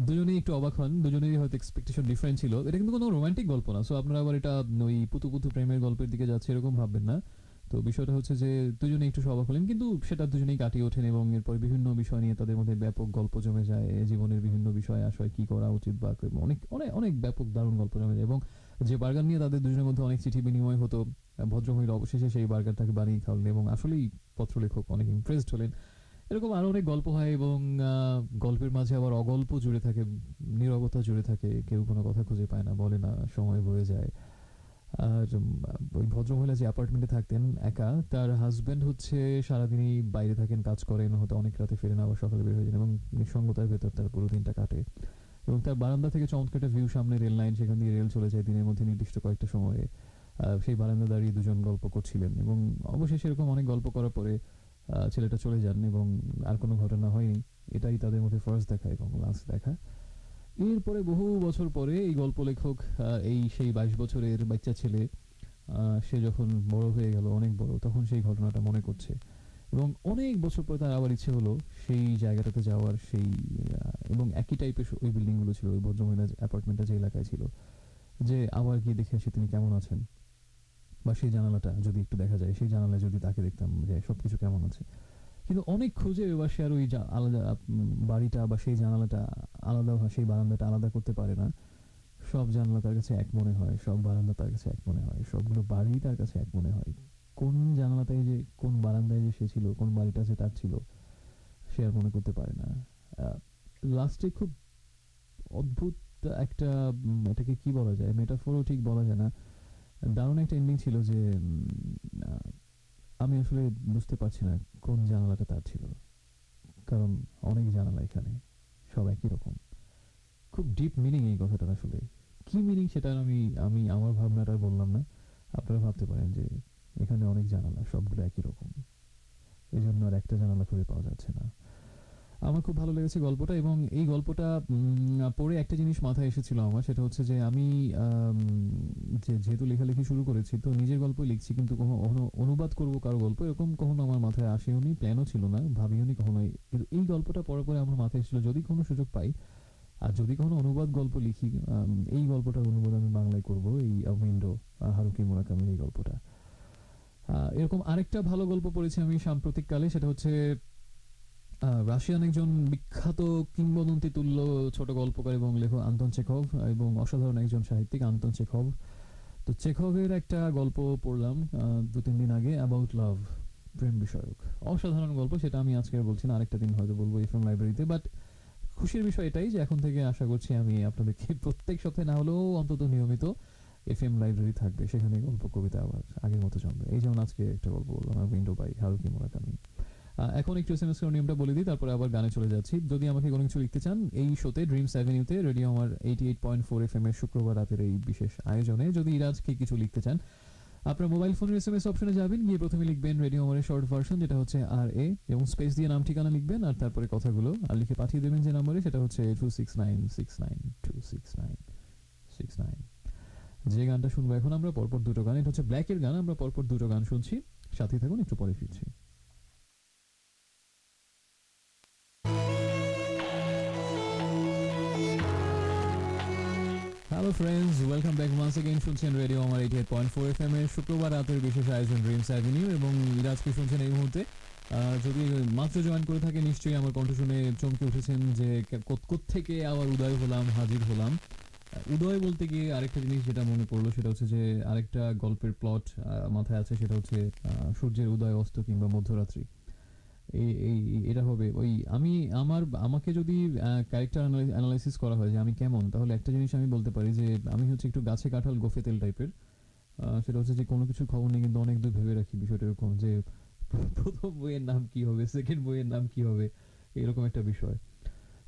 দুজনেই একটু অবাক হন, দুজনেরই হয়তো এক্সপেকটেশন ডিফারেন্ট ছিল। এটা কিন্তু কোনো রোমান্টিক গল্প না, সো আপনারা আবার এটা ওই পুতু পুতু প্রেমের গল্পের দিকে যাচ্ছে এরকম ভাববেন না। তো বিষয়টা হচ্ছে যে দুজনেই একটু অবাক হলেন, কিন্তু সেটা দুজনেই কাটিয়ে ওঠেন এবং এরপর বিভিন্ন বিষয় নিয়ে তাদের মধ্যে ব্যাপক গল্প জমে যায়। জীবনের বিভিন্ন বিষয় আশয় কি করা উচিত বা অনেক অনেক অনেক ব্যাপক দারুণ গল্প জমে যায়। এবং যে বার্গার নিয়ে তাদের দুজনের মধ্যে অনেক চিঠি বিনিময় হতো, ভদ্রমহিলা অবশেষে সেই বার্গারটাকে বানিয়ে খাওয়ালেন এবং আসলেই পত্রলেখক অনেক ইমপ্রেসড হলেন। এরকম আরো অনেক গল্প হয় এবং গল্পের মাঝে আবার অগল্প জুড়ে থাকে, নীরবতা জুড়ে থাকে, কেউ কোনো কথা খুঁজে পায় না, বলে না, সময় বয়ে যায়। আর ওই ভদ্রমহিলা যে অ্যাপার্টমেন্টে থাকতেন একা, তার হাজবেন্ড হচ্ছে সারাদিনই বাইরে থাকেন, কাজ করেন, হয়তো অনেক রাতে ফেরেন, আবার সকালে বের হয়ে যান এবং নিঃসঙ্গতার ভেতর তার পুরো দিনটা কাটে। এবং তার বারান্দা থেকে চমৎকার একটা ভিউ, সামনে রেল লাইন, সেখান দিয়ে রেল চলে যায় দিনের মধ্যে নির্দিষ্ট কয়েকটা সময়ে। সেই বারান্দা দাঁড়িয়ে দুজন গল্প করছিলেন এবং অবশেষে এরকম অনেক গল্প করার পরে ছেলেটা চলে যান এবং আর কোনো ঘটনা হয়নি। এটাই তাদের মধ্যে ফার্স্ট দেখা এবং লাস্ট দেখা। এরপরে বহু বছর পরে এই গল্প লেখক, এই সেই 22 বছরের বাচ্চা ছেলে, সে যখন বড় হয়ে গেল, অনেক বড়, তখন সেই ঘটনাটা মনে করছে এবং অনেক বছর পরে তার আবার ইচ্ছে হলো সেই জায়গাটাতে যাওয়ার, সেই এবং একই টাইপের ওই বিল্ডিং গুলো ছিল, ওই ভদ্রমহিলার অ্যাপার্টমেন্টটা যে এলাকায় ছিল, যে আবার গিয়ে দেখে আসি তিনি কেমন আছেন, বা সেই জানালাটা যদি একটু দেখা যায়, সেই জানালায় যদি তাকে দেখতাম যে সবকিছু কেমন আছে। কিন্তু অনেক খুঁজে এবার সে আর ওই আলাদা বাড়িটা বা সেই জানালাটা আলাদা, সেই বারান্দাটা আলাদা করতে পারে না। সব জানলা তার কাছে এক মনে হয়, সব বারান্দা তার কাছে এক মনে হয়, সবগুলো বাড়ি তার কাছে এক মনে হয়। কোন জানালাটায় যে, কোন বারান্দায় যে সে ছিল, কোন বাড়িটা যে তার ছিল, সে আর মনে করতে পারে না। লাস্টে খুব অদ্ভুত একটা, এটাকে কি বলা যায়, মেটাফোরও ঠিক বলা যায় না, দারুণ একটা এন্ডিং ছিল যে আমি আসলে বুঝতে পারছি না কোন জানালাটা তার ছিল, কারণ অনেক জানালা এখানে, সব একই রকম। খুব ডিপ মিনিং এই কথাটার, আসলে কি মিনিং সেটা আমি আমি আমার ভাবনাটা বললাম না। আপনারা ভাবতে পারেন যে এখানে অনেক জানালা, সবগুলো একই রকম, এই জন্য আর একটা জানালা খুঁজে পাওয়া যাচ্ছে না। আমার খুব ভালো লেগেছে গল্পটা, এবং এই গল্পটা পড়ে একটা জিনিস মাথায় এসেছিল আমার, সেটা হচ্ছে যে আমি যেহেতু লেখালেখি শুরু করেছি, তো নিজের গল্পই লিখছি, কিন্তু কখনো অনুবাদ করবো কারো গল্প এরকম কখনো আমার মাথায় আসেওনি, প্ল্যানও ছিল না, ভাবিওনি কখনোই। কিন্তু এই গল্পটা পড়ার পরে আমার মাথায় এসেছিল যদি কোনো সুযোগ পাই আর যদি কখনো অনুবাদ গল্প লিখি, এই গল্পটার অনুবাদ আমি বাংলায় করব, এই অমিন্ডো হারুকি মুরাকামির এই গল্পটা। এরকম আরেকটা ভালো গল্প পড়েছি আমি সাম্প্রতিক কালে, সেটা হচ্ছে রাশিয়ান একজন বিখ্যাত কিংবদন্তি তুল্য ছোট গল্পকার এবং লেখক আন্তন চেখভ, এবং অসাধারণ একজন সাহিত্যিক আন্তন চেখভ। তো চেখভের একটা গল্প পড়লাম 2-3 দিন আগে, অ্যাবাউট লাভ, প্রেম বিষয়ক। অসাধারণ গল্প, সেটা আমি আজকে আর বলছি না, আরেকটা দিন হয়তো বলবো এফএম লাইব্রেরিতে। বাট খুশির বিষয় এটাই যে এখন থেকে আশা করছি আমি আপনাদেরকে প্রত্যেক সপ্তাহে না হলেও অন্তত নিয়মিত এফএম লাইব্রেরি থাকবে, সেখানে গল্প কবিতা আবার আগের মতো জমবে। এই যেমন আজকে একটা গল্প বললাম, উইন্ডো বাই হারুকি মুরাকামি। এখন একটু এসএমএস করার নিয়মটা বলে দিই, তারপরে আবার গানে চলে যাচ্ছি। যদি আমাকে কোনো কিছু লিখতে চান এই শোতে, ড্রিমস অ্যাভিনিউতে, রেডিও আমার 88.4 এফএম এর শুক্রবার রাতের এই বিশেষ আয়োজনে, যদি ইরাজকে কিছু লিখতে চান, আপনার মোবাইল ফোনের এসএমএস অপশনে যাবেন, গিয়ে প্রথমে লিখবেন রেডিও আমারের শর্ট ভার্সন, যেটা হচ্ছে RA, এবং স্পেস দিয়ে নাম ঠিকানা লিখবেন, আর তারপরে কথাগুলো আর লিখে পাঠিয়ে দেবেন যে নম্বরে, সেটা হচ্ছে 26969 যে গানটা শুনবো এখন আমরা পরপর দুটো গান, এটা হচ্ছে ব্ল্যাকের গান, আমরা পরপর দুটো গান শুনছি, সাথে থাকুন, একটু পরে ফিরছি। Hello friends, welcome back once again. শুনছেন রেডিও আমার 88.4 এফএম এর শুক্রবার রাতের বিশেষ আয়োজন ড্রিমস অ্যাভিনিউ, এবং ইরাজকে শুনছেন এই মুহূর্তে। যদি মাত্র জয়েন করে থাকে, নিশ্চয়ই আমার কণ্ঠ শুনে চমকে উঠেছেন যে থেকে আবার উদয় হলাম, হাজির হলাম। উদয় বলতে গিয়ে আরেকটা জিনিস যেটা মনে পড়লো, সেটা হচ্ছে যে আরেকটা গল্পের প্লট মাথায় আছে, সেটা হচ্ছে সূর্যের উদয় অস্ত কিংবা মধ্যরাত্রি। এটা হবে ওই, আমি আমাকে যদি ক্যারেক্টার অ্যানালাইসিস করা হয় যে আমি কেমন, তাহলে একটা জিনিস আমি বলতে পারি যে আমি হচ্ছে একটু গাছে কাঁঠাল গোফে তেল টাইপের। সেটা হচ্ছে যে কোনো কিছুর খবর নেই, কিন্তু অনেক দূর ভেবে রাখি বিষয়টা এরকম যে প্রথম বইয়ের নাম কি হবে, সেকেন্ড বইয়ের নাম কি হবে, এরকম একটা বিষয়।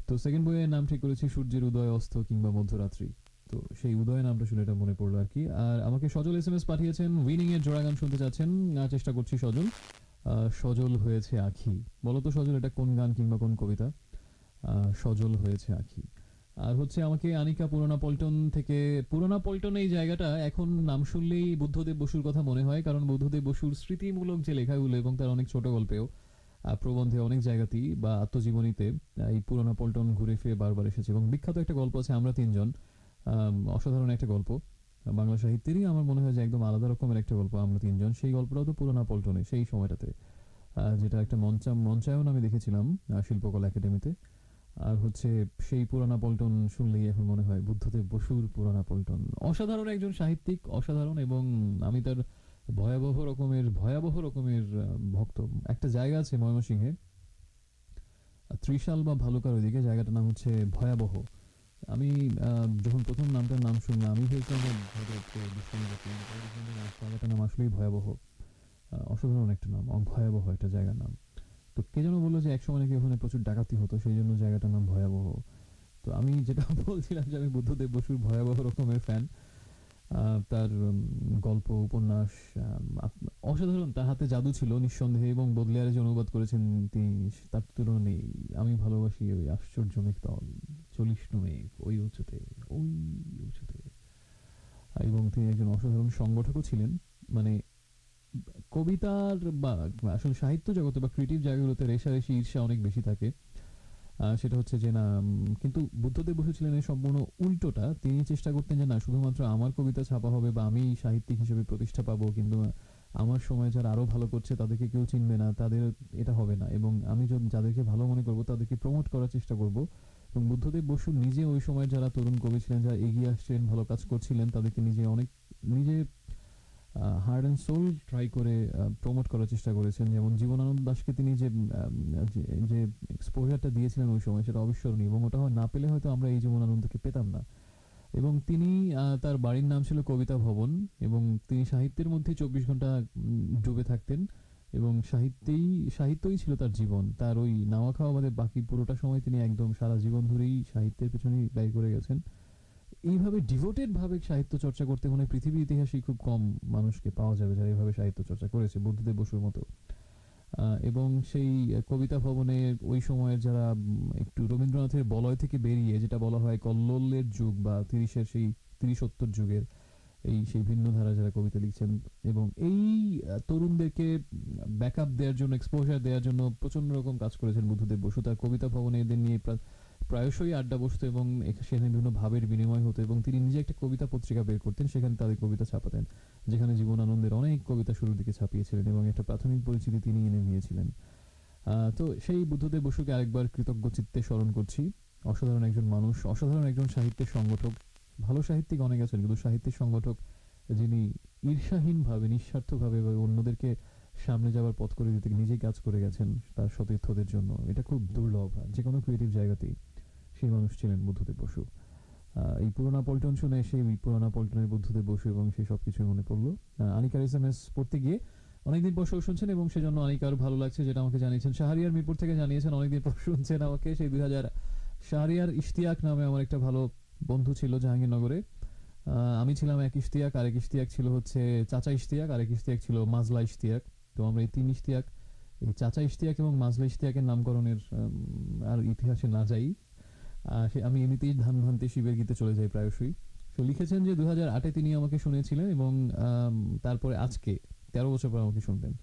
তো সেকেন্ড বইয়ের নাম ঠিক করেছি সূর্যের উদয় অস্ত কিংবা মধ্যরাত্রি। তো সেই উদয় নামটা শুনে এটা মনে পড়লো আর কি। আর আমাকে সজল এসএমএস পাঠিয়েছেন, উইনিং এর জোড়া গান শুনতে চাচ্ছেন, চেষ্টা করছি সজল। সজল হয়েছে আখি, বলতো সজল এটা কোন গান কিংবা কোন কবিতা? সজল হয়েছে আখি। আর হচ্ছে আমাকে আনিকা পুরানা পল্টন থেকে, পুরানা পল্টন এই জায়গাটা এখন নাম শুনলেই বুদ্ধদেব বসুর কথা মনে হয়, কারণ বুদ্ধদেব বসুর স্মৃতিমূলক যে লেখাগুলো এবং তার অনেক ছোট গল্পেও প্রবন্ধে অনেক জায়গাতেই বা আত্মজীবনীতে এই পুরানা পল্টন ঘুরে ফিরে বারবার এসেছে। এবং বিখ্যাত একটা গল্প আছে আমরা তিনজন, অসাধারণ একটা গল্প বাংলা সাহিত্যেরই, আমার মনে হয় যে একদম আলাদা রকমের একটা গল্প আমরা তিনজন। সেই গল্পটাও তো পুরানা পল্টনে সেই সময়টাতে, যেটা একটা মঞ্চায়ন আমি দেখেছিলাম শিল্পকলা একাডেমিতে। আর হচ্ছে সেই পুরানা পল্টন শুনলেই এখন মনে হয় বুদ্ধদেব বসুর পুরানা পল্টন। অসাধারণ একজন সাহিত্যিক, অসাধারণ। এবং আমি তার ভয়াবহ রকমের ভক্ত। একটা জায়গা আছে ময়মনসিংহে, ত্রিশাল বা ভালুকার ওইদিকে, জায়গাটার নাম হচ্ছে ভয়াবহ। আমি যখন প্রথম নাম শুনলাম আমি ভেবেছিলাম যে হয়তো একটু দুষ্টামি করছি, কিন্তু পরে দেখলাম যে না, জায়গাটার নাম আসলেই ভয়াবহ। অসাধারণ একটা নাম, ভয়াবহ একটা জায়গার নাম। তো কে যেন বললো যে একসময় নাকি ওখানে প্রচুর ডাকাতি হতো, সেই জন্য জায়গাটার নাম ভয়াবহ। তো আমি যেটা বলছিলাম যে আমি বুদ্ধদেব বসুর ভয়াবহ রকমের ফ্যান। তার গল্প, উপন্যাস অসাধারণ। তার হাতে জাদু ছিল নিঃসন্দেহে, এবং বদলিয়ারে যে অনুবাদ করেছেন তিনি, তার তুলনা নেই। আমি ভালোবাসি ওই আশ্চর্য মেঘ দল, চলিষ্ণু মেঘ ওই উঁচুতে, ওই উঁচুতে। এবং তিনি একজন অসাধারণ সংগঠকও ছিলেন। মানে কবিতার বা আসলে সাহিত্য জগতে বা ক্রিয়েটিভ জায়গাগুলোতে রেষারেষি ঈর্ষা অনেক বেশি থাকে। সেটা হচ্ছে যে না, কিন্তু বুদ্ধদেব বসু ছিলেন এর সম্পূর্ণ উল্টোটা। তিনি চেষ্টা করতেন যে না, শুধুমাত্র আমার কবিতা ছাপা হবে বা আমি সাহিত্যিক হিসেবে প্রতিষ্ঠা পাবো, কিন্তু আমার সময় যারা আরো ভালো করছে তাদেরকে কেউ চিনবে না, তাদের এটা হবে না। এবং আমি যাদেরকে ভালো মনে করবো তাদেরকে প্রমোট করার চেষ্টা করব। এবং বুদ্ধদেব বসু নিজে ওই সময় যারা তরুণ কবি ছিলেন, যারা এগিয়ে আসছেন, ভালো কাজ করছিলেন, তাদেরকে নিজে হার্ড অ্যান্ড সোল ট্রাই করে প্রমোট করার চেষ্টা করেছেন। যেমন জীবনানন্দ দাশকে তিনি যে এক্সপোজারটা দিয়েছিলেন ওই সময়, সেটা অবিস্মরণীয়। এবং ওটা না পেলে হয়তো আমরা এই জীবনানন্দকে পেতাম না। এবং তিনি তার বাড়ির নাম ছিল কবিতা ভবন, এবং তিনি সাহিত্যের মধ্যে 24 ঘন্টা ডুবে থাকতেন। এবং সাহিত্যই ছিল তার জীবন। তার ওই নাওয়া খাওয়া বাদে বাকি পুরোটা সময় তিনি একদম সারা জীবন ধরেই সাহিত্যের পেছনেই ব্যয় করে গেছেন। এইভাবে ডিভোটেড ভাবে সাহিত্য চর্চা করতে মনে হয় পৃথিবীর ইতিহাসে খুব কম মানুষকে পাওয়া যাবে যারা এইভাবে সাহিত্য চর্চা করেছে বুদ্ধদেব বসুর মতো। এবং সেই কবিতা ভবনে ওই সময়ের যারা একটু রবীন্দ্রনাথের বলয় থেকে বেরিয়ে, যেটা বলা হয় কল্লোলের যুগ বা তিরিশের সেই 30-70 যুগের সেই ভিন্ন ধারা যারা কবিতা লিখছেন, এবং এই তরুণদেরকে ব্যাকআপ দেওয়ার জন্য, এক্সপোজার দেওয়ার জন্য প্রচন্ড রকম কাজ করেছেন বুদ্ধদেব বসু। তার কবিতা ভবনে এদের নিয়ে প্রায়শই আড্ডা বসতো, এবং সেখানে বিভিন্ন ভাবের বিনিময় হতো। এবং তিনি নিজে একটা কবিতা পত্রিকা বের করতেন, সেখানে তাদের কবিতা ছাপাতেন, যেখানে জীবনানন্দের অনেক কবিতা শুরুর দিকে ছাপিয়েছিলেন, এবং একটা প্রাথমিক পরিচিতি তিনি এনে দিয়েছিলেন। তো সেই বুদ্ধদেব বসুকে আরেকবার কৃতজ্ঞ চিত্তে স্মরণ করছি। অসাধারণ একজন মানুষ, অসাধারণ একজন সাহিত্যের সংগঠক। ভালো সাহিত্যিক অনেক আছেন, কিন্তু সাহিত্যের সংগঠক যিনি ঈর্ষাহীনভাবে, নিঃস্বার্থভাবে অন্যদেরকে সামনে যাওয়ার পথ করে দিতে নিজেই কাজ করে গেছেন তার সতীর্থদের জন্য, এটা খুব দুর্লভ যে কোনো ক্রিয়েটিভ জায়গাতেই। সেই মানুষ ছিলেন বুদ্ধদেব বসু। এই পুরোনা পল্টন শুনে সেই পুরোনা পল্টনের বুদ্ধদেব বসু এবং সেই সবকিছু মনে পড়লো। আনিকার SMS পড়তে গিয়ে অনেকদিন পর শুনছেন, এবং সেজন্য অনিকার ভালো লাগছে, যেটা আমাকে জানিয়েছেন শাহরিয়ার মিরপুর থেকে জানিয়েছেন। অনেকদিন পর শুনছেন আমাকে, সেই 2000 শাহরিয়ার ইশতিয়াক নামে আমার একটা ভালো বন্ধু ছিল জাহাঙ্গীরনগরে। আমি ছিলাম এক ইশতিয়াক, আরেক ইশতিয়াক ছিল হচ্ছে চাচা ইশতিয়াক, আরেক ইশতিয়াক ছিল মাজলা ইশতিয়াক। তো আমরা এই 3 ইশতিয়াক, এই চাচা ইশতিয়াক এবং মাজলা ইশতিয়াকের নামকরণের আর ইতিহাসে না যাই। আমি এমনিতেই ধান ভান্তি শিবের গীতে চলে যাই প্রায়শই। তো লিখেছেন যে 2008-এ তিনি আমাকে শুনেছিলেন, এবং তারপরে আজকে 13 বছর পর আমাকে শুনলেন।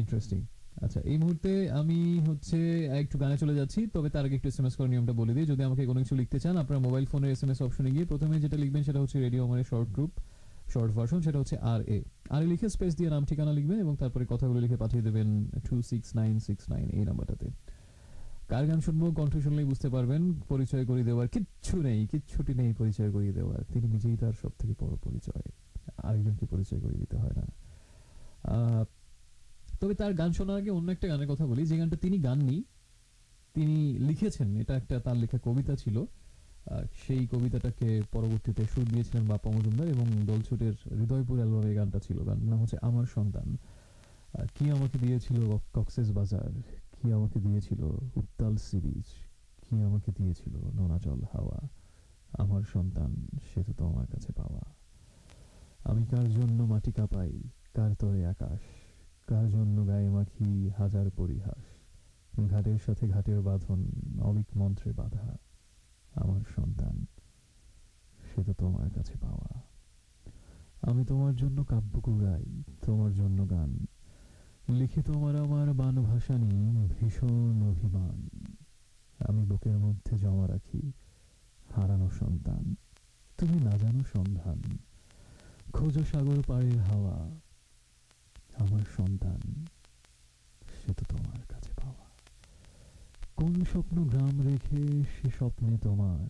ইন্টারেস্টিং। আচ্ছা, এই মুহূর্তে আমি হচ্ছে একটু গানে চলে যাচ্ছি, তবে তার আগে একটু SMS করার নিয়মটা বলে দিই। যদি আমাকে কোনো কিছু লিখতে চান, আপনার মোবাইল ফোনের SMS অপশনে গিয়ে প্রথমে যেটা লিখবেন সেটা হচ্ছে রেডিও আমাদের শর্ট ভার্সন, সেটা হচ্ছে আর এ লিখে স্পেস দিয়ে নাম ঠিকানা লিখবেন, এবং তারপরে কথাগুলো লিখে পাঠিয়ে দেবেন 26969 এই নাম্বারটাতে। কার গান শুনবো কণ্ঠ শুনলেই বুঝতে পারবেন। পরিচয় করিয়ে দেওয়ার কিচ্ছুটি নেই পরিচয় করিয়ে দেওয়ার। তিনি নিজেই তার সব থেকে বড় পরিচয়, আরেকজনকে পরিচয় করিয়ে দিতে হয় না। তবে তার গান শোনার আগে অন্য একটা গানের কথা বলি, যে গানটা তিনি গাননি, তিনি লিখেছেন। এটা একটা তার লেখা কবিতা ছিল। সেই কবিতাটাকে পরবর্তীতে সুর দিয়েছিলেন বাপ্পা মজুমদার, এবং দলছুটের হৃদয়পুর অ্যালবামে গানটা ছিল। গানটার নাম হচ্ছে আমার সন্তান। কি আমাকে দিয়েছিল কক্সেস বাজার, কি আমাকে দিয়েছিল উত্তাল সি বিচ, কি আমাকে দিয়েছিল নোনা জল হাওয়া, আমার সন্তান সে তো তোমার কাছে পাওয়া। আমি কার জন্য মাটি কাঁপাই, কার তরে আকাশ, কার জন্য গায়ে মাখি হাজার পরিহাস, ঘাটের সাথে ঘাটের বাঁধন অলিক মন্ত্রে বাঁধা, আমার সন্তান, সে তো তোমার কাছে পাওয়া। আমি তোমার জন্য কাব্য কুড়াই, তোমার জন্য গান লিখে তোমার আমার বান ভাসানি ভীষণ অভিমান। আমি বুকের মধ্যে জমা রাখি হারানো সন্তান। তুমি না জানো সন্ধান, খোঁজো সাগর পাড়ের হাওয়া। আমার সন্তান, সে তো তোমার কাছে পাওয়া। কোন স্বপ্ন গ্রাম রেখে সে স্বপ্নে তোমার,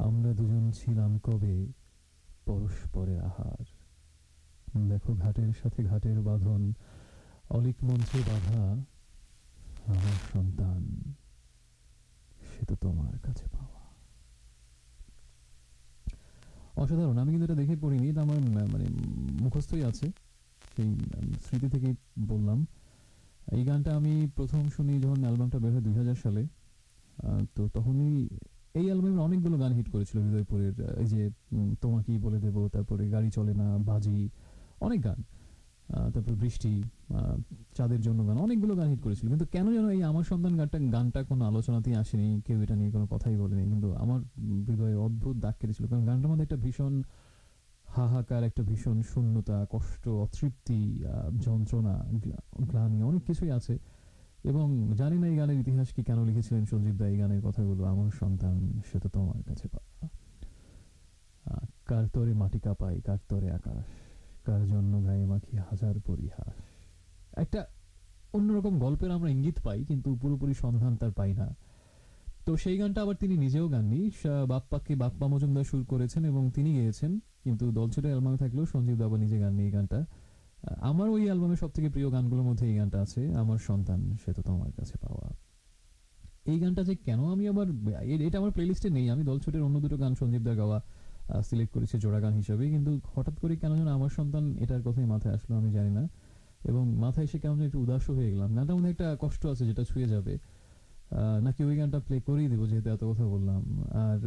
আমরা দুজন ছিলাম কবে পরস্পরের আহার। দেখো ঘাটের সাথে ঘাটের বাঁধন, অলিক মঞ্চে বাঁধা। আমার সন্তান, সে তো তোমার কাছে পাওয়া। অসাধারণ। আমি কিন্তু এটা দেখে পড়িনি, এটা আমার মানে মুখস্থই আছে, সেই স্মৃতি থেকেই বললাম। এই গানটা আমি প্রথম শুনি যখন অ্যালবামটা বের হয় 2000 সালে। তো তখনই এই অ্যালবামের অনেকগুলো গান হিট করেছিল হৃদয়পুরের, এই যে তোমাকেই বলে দেব, তারপরে গাড়ি চলে না, বাজি, অনেক গান, তারপর বৃষ্টি, চাঁদের জন্য গান, অনেকগুলো গান হিট করেছিল। কিন্তু কেন যেন এই আমার সন্তান গানটা কোনো আলোচনাতেই আসেনি, কেউ এটা নিয়ে কোনো কথাই বলেনি, কিন্তু আমার হৃদয়ে অদ্ভুত দাগ কেটেছিল। কারণ গানটার মধ্যে একটা ভীষণ হাহাকার, একটা ভীষণ শূন্যতা, কষ্ট, অতৃপ্তি, যন্ত্রণা, গ্লানি, অনেক কিছুই আছে। এবং জানি না এই গানের ইতিহাস কি, কেন লিখেছিলেন সঞ্জীব দা এই গানের কথাগুলো। আমার সন্তান, সে তো তোমার কাছে পাওয়া। কার তরে মাটি কাঁপাই, কার তরে আকাশ, কার জন্য গায়ে মাখি হাজার পরিহাস। একটা অন্যরকম গল্পের আমরা ইঙ্গিত পাই, কিন্তু পুরোপুরি সন্ধান তার পাই না। তো সেই গানটা আবার তিনি নিজেও গাননি, বাপ্পা মজুমদার সুর করেছেন এবং তিনি গেয়েছেন। কিন্তু দলছুটের অ্যালবামে থাকলেও সঞ্জীব দা আবার নিজে গাননি এই গানটা। আমার ওই অ্যালবামের সব থেকে প্রিয় গানগুলোর মধ্যে এই গানটা আছে, আমার সন্তান, সে তো তোমার কাছে পাওয়া। এই গানটা যে কেন আমি আবার, এটা আমার প্লেলিস্টে নেই, আমি দলছুটের অন্য দুটো গান সঞ্জীব দার গাওয়া সিলেক্ট করেছি জোড়া গান হিসেবে, কিন্তু হঠাৎ করে কেন যেন আমার সন্তান এটার কথাই মাথায় আসলো, আমি জানি না। এবং মাথায় এসে কেমন একটু উদাসও হয়ে গেলাম। গানটার মধ্যে একটা কষ্ট আছে যেটা ছুঁয়ে যাবে। নাকি ওই গানটা প্লে করেই দেবো, যেহেতু এত কথা বললাম। আর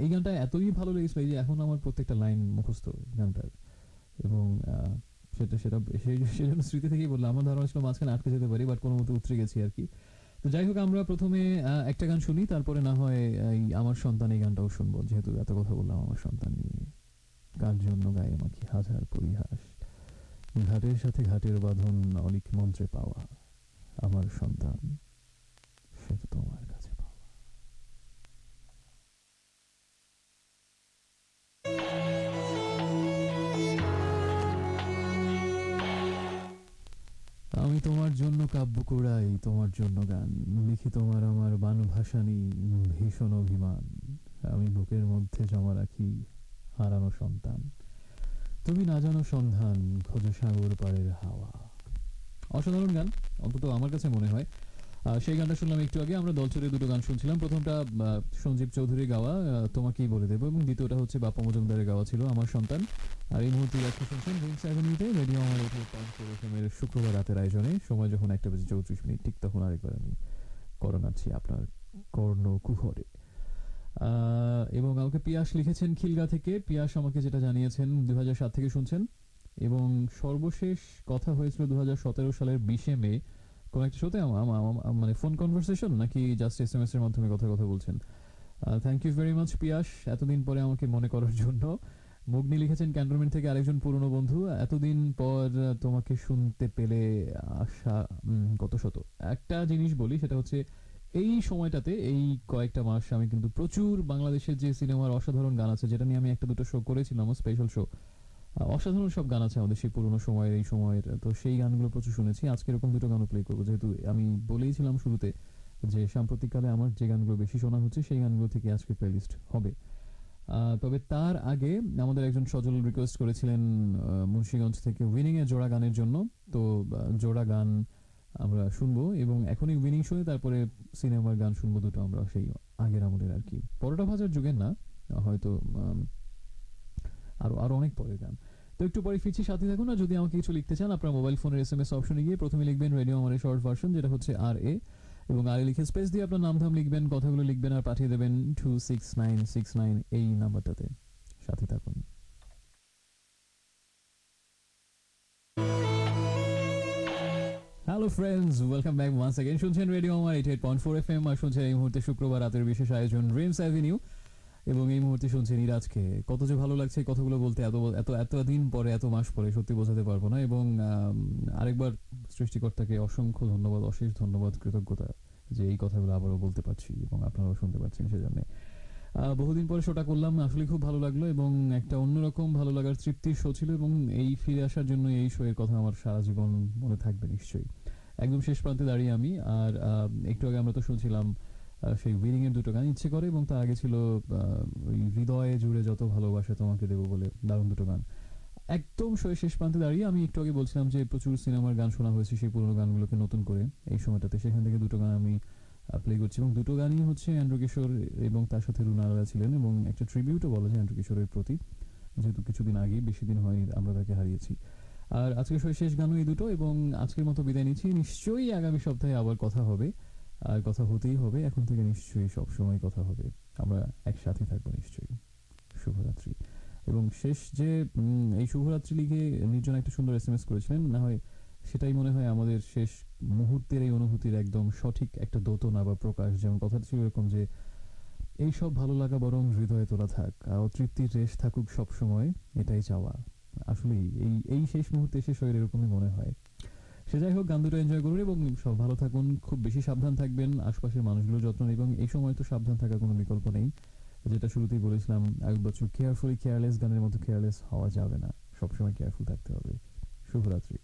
এই গানটা এতই ভালো লেগেছিল যে এখন আমার প্রত্যেকটা লাইন মুখস্থ গানটার। এবং সেটা সেটা সেই জন্য স্মৃতি থেকেই বললাম। আমার ধারণা ছিল মাঝখানে আটকে যেতে পারি, বাট কোনো মতো উতরে গেছি আর কি। তো যাই হোক, আমরা প্রথমে একটা গান শুনি, তারপরে না হয় এই আমার সন্তান এই গানটাও শুনবো, যেহেতু এত কথা বললাম আমার সন্তান নিয়ে। কার জন্য গায়ে মাখি হাজার পরিহাস, ঘাটের সাথে ঘাটের বাঁধন, অলিক মন্ত্রে পাওয়া। আমার সন্তান, সে তো তোমার কাছে পাওয়া। আমি তোমার জন্য কাব্য কুড়াই, তোমার জন্য গান লিখি তোমার আমার বান ভাসানি ভীষণ অভিমান। আমি বুকের মধ্যে জমা রাখি হারানো সন্তান। তুমি না জানো সন্ধান, খোঁজো সাগর পাড়ের হাওয়া। অসাধারণ গান, অন্তত আমার কাছে মনে হয়। সেই গানটা শুনলাম একটু আগে। আমরা দলছুটে দুটো গান শুনছিলাম। প্রথমটা সঞ্জীব চৌধুরীর গাওয়া, তোমাকেই বলে দেবো, এবং দ্বিতীয়টা হচ্ছে বাপ্পা মজুমদারের গাওয়া ছিল, আমার সন্তান। আর এই মুহূর্তে আজকে শুনছেন ড্রিমস অ্যাভিনিউতে রেডিও আমার এর শুক্রবার রাতের আয়োজনে। সময় যখন 1:34 ঠিক তখন আরেকবার আমি করোনাচ্ছি আপনার কর্ণ কুহরে। এবং আমাকে পিয়াস লিখেছেন খিলগা থেকে। পিয়াস আমাকে যেটা জানিয়েছেন 2007 থেকে শুনছেন, এবং সর্বশেষ কথা হয়েছিল 2017 সালের 20 মে কোন একটা শোতে। মানে ফোন কনভারসেশন নাকি জাস্ট SMS এর মাধ্যমে কথা কথা বলছেন। থ্যাংক ইউ ভেরি মাচ পিয়াস, এতদিন পরে আমাকে মনে করার জন্য। মুগ্নি লিখেছেন ক্যান্টনমেন্ট থেকে, আরেকজন পুরনো বন্ধু, এতদিন পর তোমাকে শুনতে পেলে আশা কত শত। একটা জিনিস বলি, সেটা হচ্ছে এই সময়টাতে এই কয়েকটা মাস আমি কিন্তু প্রচুর বাংলাদেশের যে সিনেমার অসাধারণ গান আছে, যেটা নিয়ে আমি একটা দুটো শো করেছিলাম, স্পেশাল শো, অসাধারণ সব গান আছে আমাদের সেই পুরোনো সময়ের, এই সময়ের। তো সেই গানগুলো প্রচুর শুনেছি। আজকে এরকম দুটো গানও প্লে করবো, যেহেতু আমি বলেইছিলাম শুরুতে যে সাম্প্রতিককালে আমার যে গানগুলো বেশি শোনা হচ্ছে সেই গানগুলো থেকে আজকে প্লেলিস্ট হবে। তবে তার আগে আমাদের একজন সজল রিকোয়েস্ট করেছিলেন মুন্সিগঞ্জ থেকে উইনিং এর জোড়া গানের জন্য। তো জোড়া গান আমরা শুনবো, এবং এখনই উইনিং শুনে তারপরে সিনেমার গান শুনবো দুটো আমরা, সেই আগের আমলের আর কি, পরোটা ভাজার যুগের না, হয়তো আরো আরো অনেক পরের গান। তো একটু পরে ফিরছি, সাথে থাকুন। আর যদি আমাকে কিছু লিখতে চান, আপনার মোবাইল ফোনের SMS অপশনে গিয়ে প্রথমে লিখবেন রেডিও আমার শর্ট ভার্সন, যেটা হচ্ছে RA, এবং RA লিখে স্পেস দিয়ে আপনার নাম ধাম লিখবেন, কথাগুলো লিখবেন, আর পাঠিয়ে দেবেন 26969 এই নাম্বারটাতে। সাথে থাকুন। Hello friends, welcome back once again. শুনছেন রেডিও আমার 88.4 FM আর শুনছেন এই মুহূর্তে শুক্রবার রাতের বিশেষ আয়োজন ড্রিমস অ্যাভিনিউ। এবং এই মুহূর্তে শুনছেন ইরাজকে। কত যে ভালো লাগছে এই কথাগুলো বলতে, এত এত এত দিন পরে, এত মাস পরে, সত্যি বোঝাতে পারবো না। এবং আরেকবার সৃষ্টিকর্তাকে অসংখ্য ধন্যবাদ, অশেষ ধন্যবাদ, কৃতজ্ঞতা যে এই কথাগুলো আবারও বলতে পারছি এবং আপনারাও শুনতে পাচ্ছেন। সেজন্য বহুদিন পরে শোটা করলাম, আসলে খুব ভালো লাগলো এবং একটা অন্যরকম ভালো লাগার তৃপ্তির শো ছিল। এবং এই ফিরে আসার জন্য এই শো এর কথা আমার সারা জীবন মনে থাকবে নিশ্চয়ই। একদম শেষ প্রান্তে দাঁড়িয়ে আমি। আর একটু আগে আমরা তো শুনছিলাম সেই উইনিং এর দুটো গান, ইচ্ছে করে, এবং তার আগে ছিল ওই হৃদয়ে জুড়ে যত ভালোবাসা তোমাকে দেবো বলে, দারুণ দুটো গান। একদম শেষ প্রান্তে দাঁড়িয়ে আমি একটু আগে বলছিলাম যে প্রচুর সিনেমার গান শোনা হয়েছে, সেই পুরোনো গানগুলোকে নতুন করে এই সময়টাতে। সেখান থেকে দুটো গান আমি প্লে করছি এবং দুটো গানই হচ্ছে অ্যান্ড্রু কিশোর এবং তার সাথে রুনা আরা ছিলেন, এবং একটা ট্রিবিউটও বলা যায় অ্যান্ড্রু কিশোরের প্রতি, যেহেতু কিছুদিন আগে, বেশি দিন হয়নি আমরা তাকে হারিয়েছি। আর আজকে শেষ গানও এই দুটো, এবং আজকের মতো বিদায় নিচ্ছি। নিশ্চয়ই আগামী সপ্তাহে আবার কথা হবে, আর কথা হতেই হবে। এখন থেকে নিশ্চয়ই সবসময় কথা হবে, আমরা একসাথে থাকবো নিশ্চয়ই। শুভরাত্রি। এবং শেষ যে এই শুভরাত্রি লিখে নির্জন একটা সুন্দর SMS করেছিলেন, না হয় সেটাই মনে হয় আমাদের শেষ মুহূর্তের এই অনুভূতির একদম সঠিক একটা দোতনা বা প্রকাশ। যেমন কথাটা ছিল এরকম যে এই সব ভালো লাগা বরং হৃদয়ে তোলা থাক, আর অতৃপ্তির রেশ থাকুক সব সময়, এটাই চাওয়া। আসলেই এই এই শেষ মুহূর্তে শেষ হয়ে এরকমই মনে হয়। সে যাই হোক, গান দুটো এনজয় করুন এবং সব ভালো থাকুন, খুব বেশি সাবধান থাকবেন, আশপাশের মানুষগুলোর যত্ন নেবেন। এবং এই সময় তো সাবধান থাকার কোনো বিকল্প নেই, যেটা শুরুতেই বলেছিলাম, এক বছর কেয়ারফুলি কেয়ারলেস গানের মতো কেয়ারলেস হওয়া যাবে না, সবসময় কেয়ারফুল থাকতে হবে। শুভরাত্রি।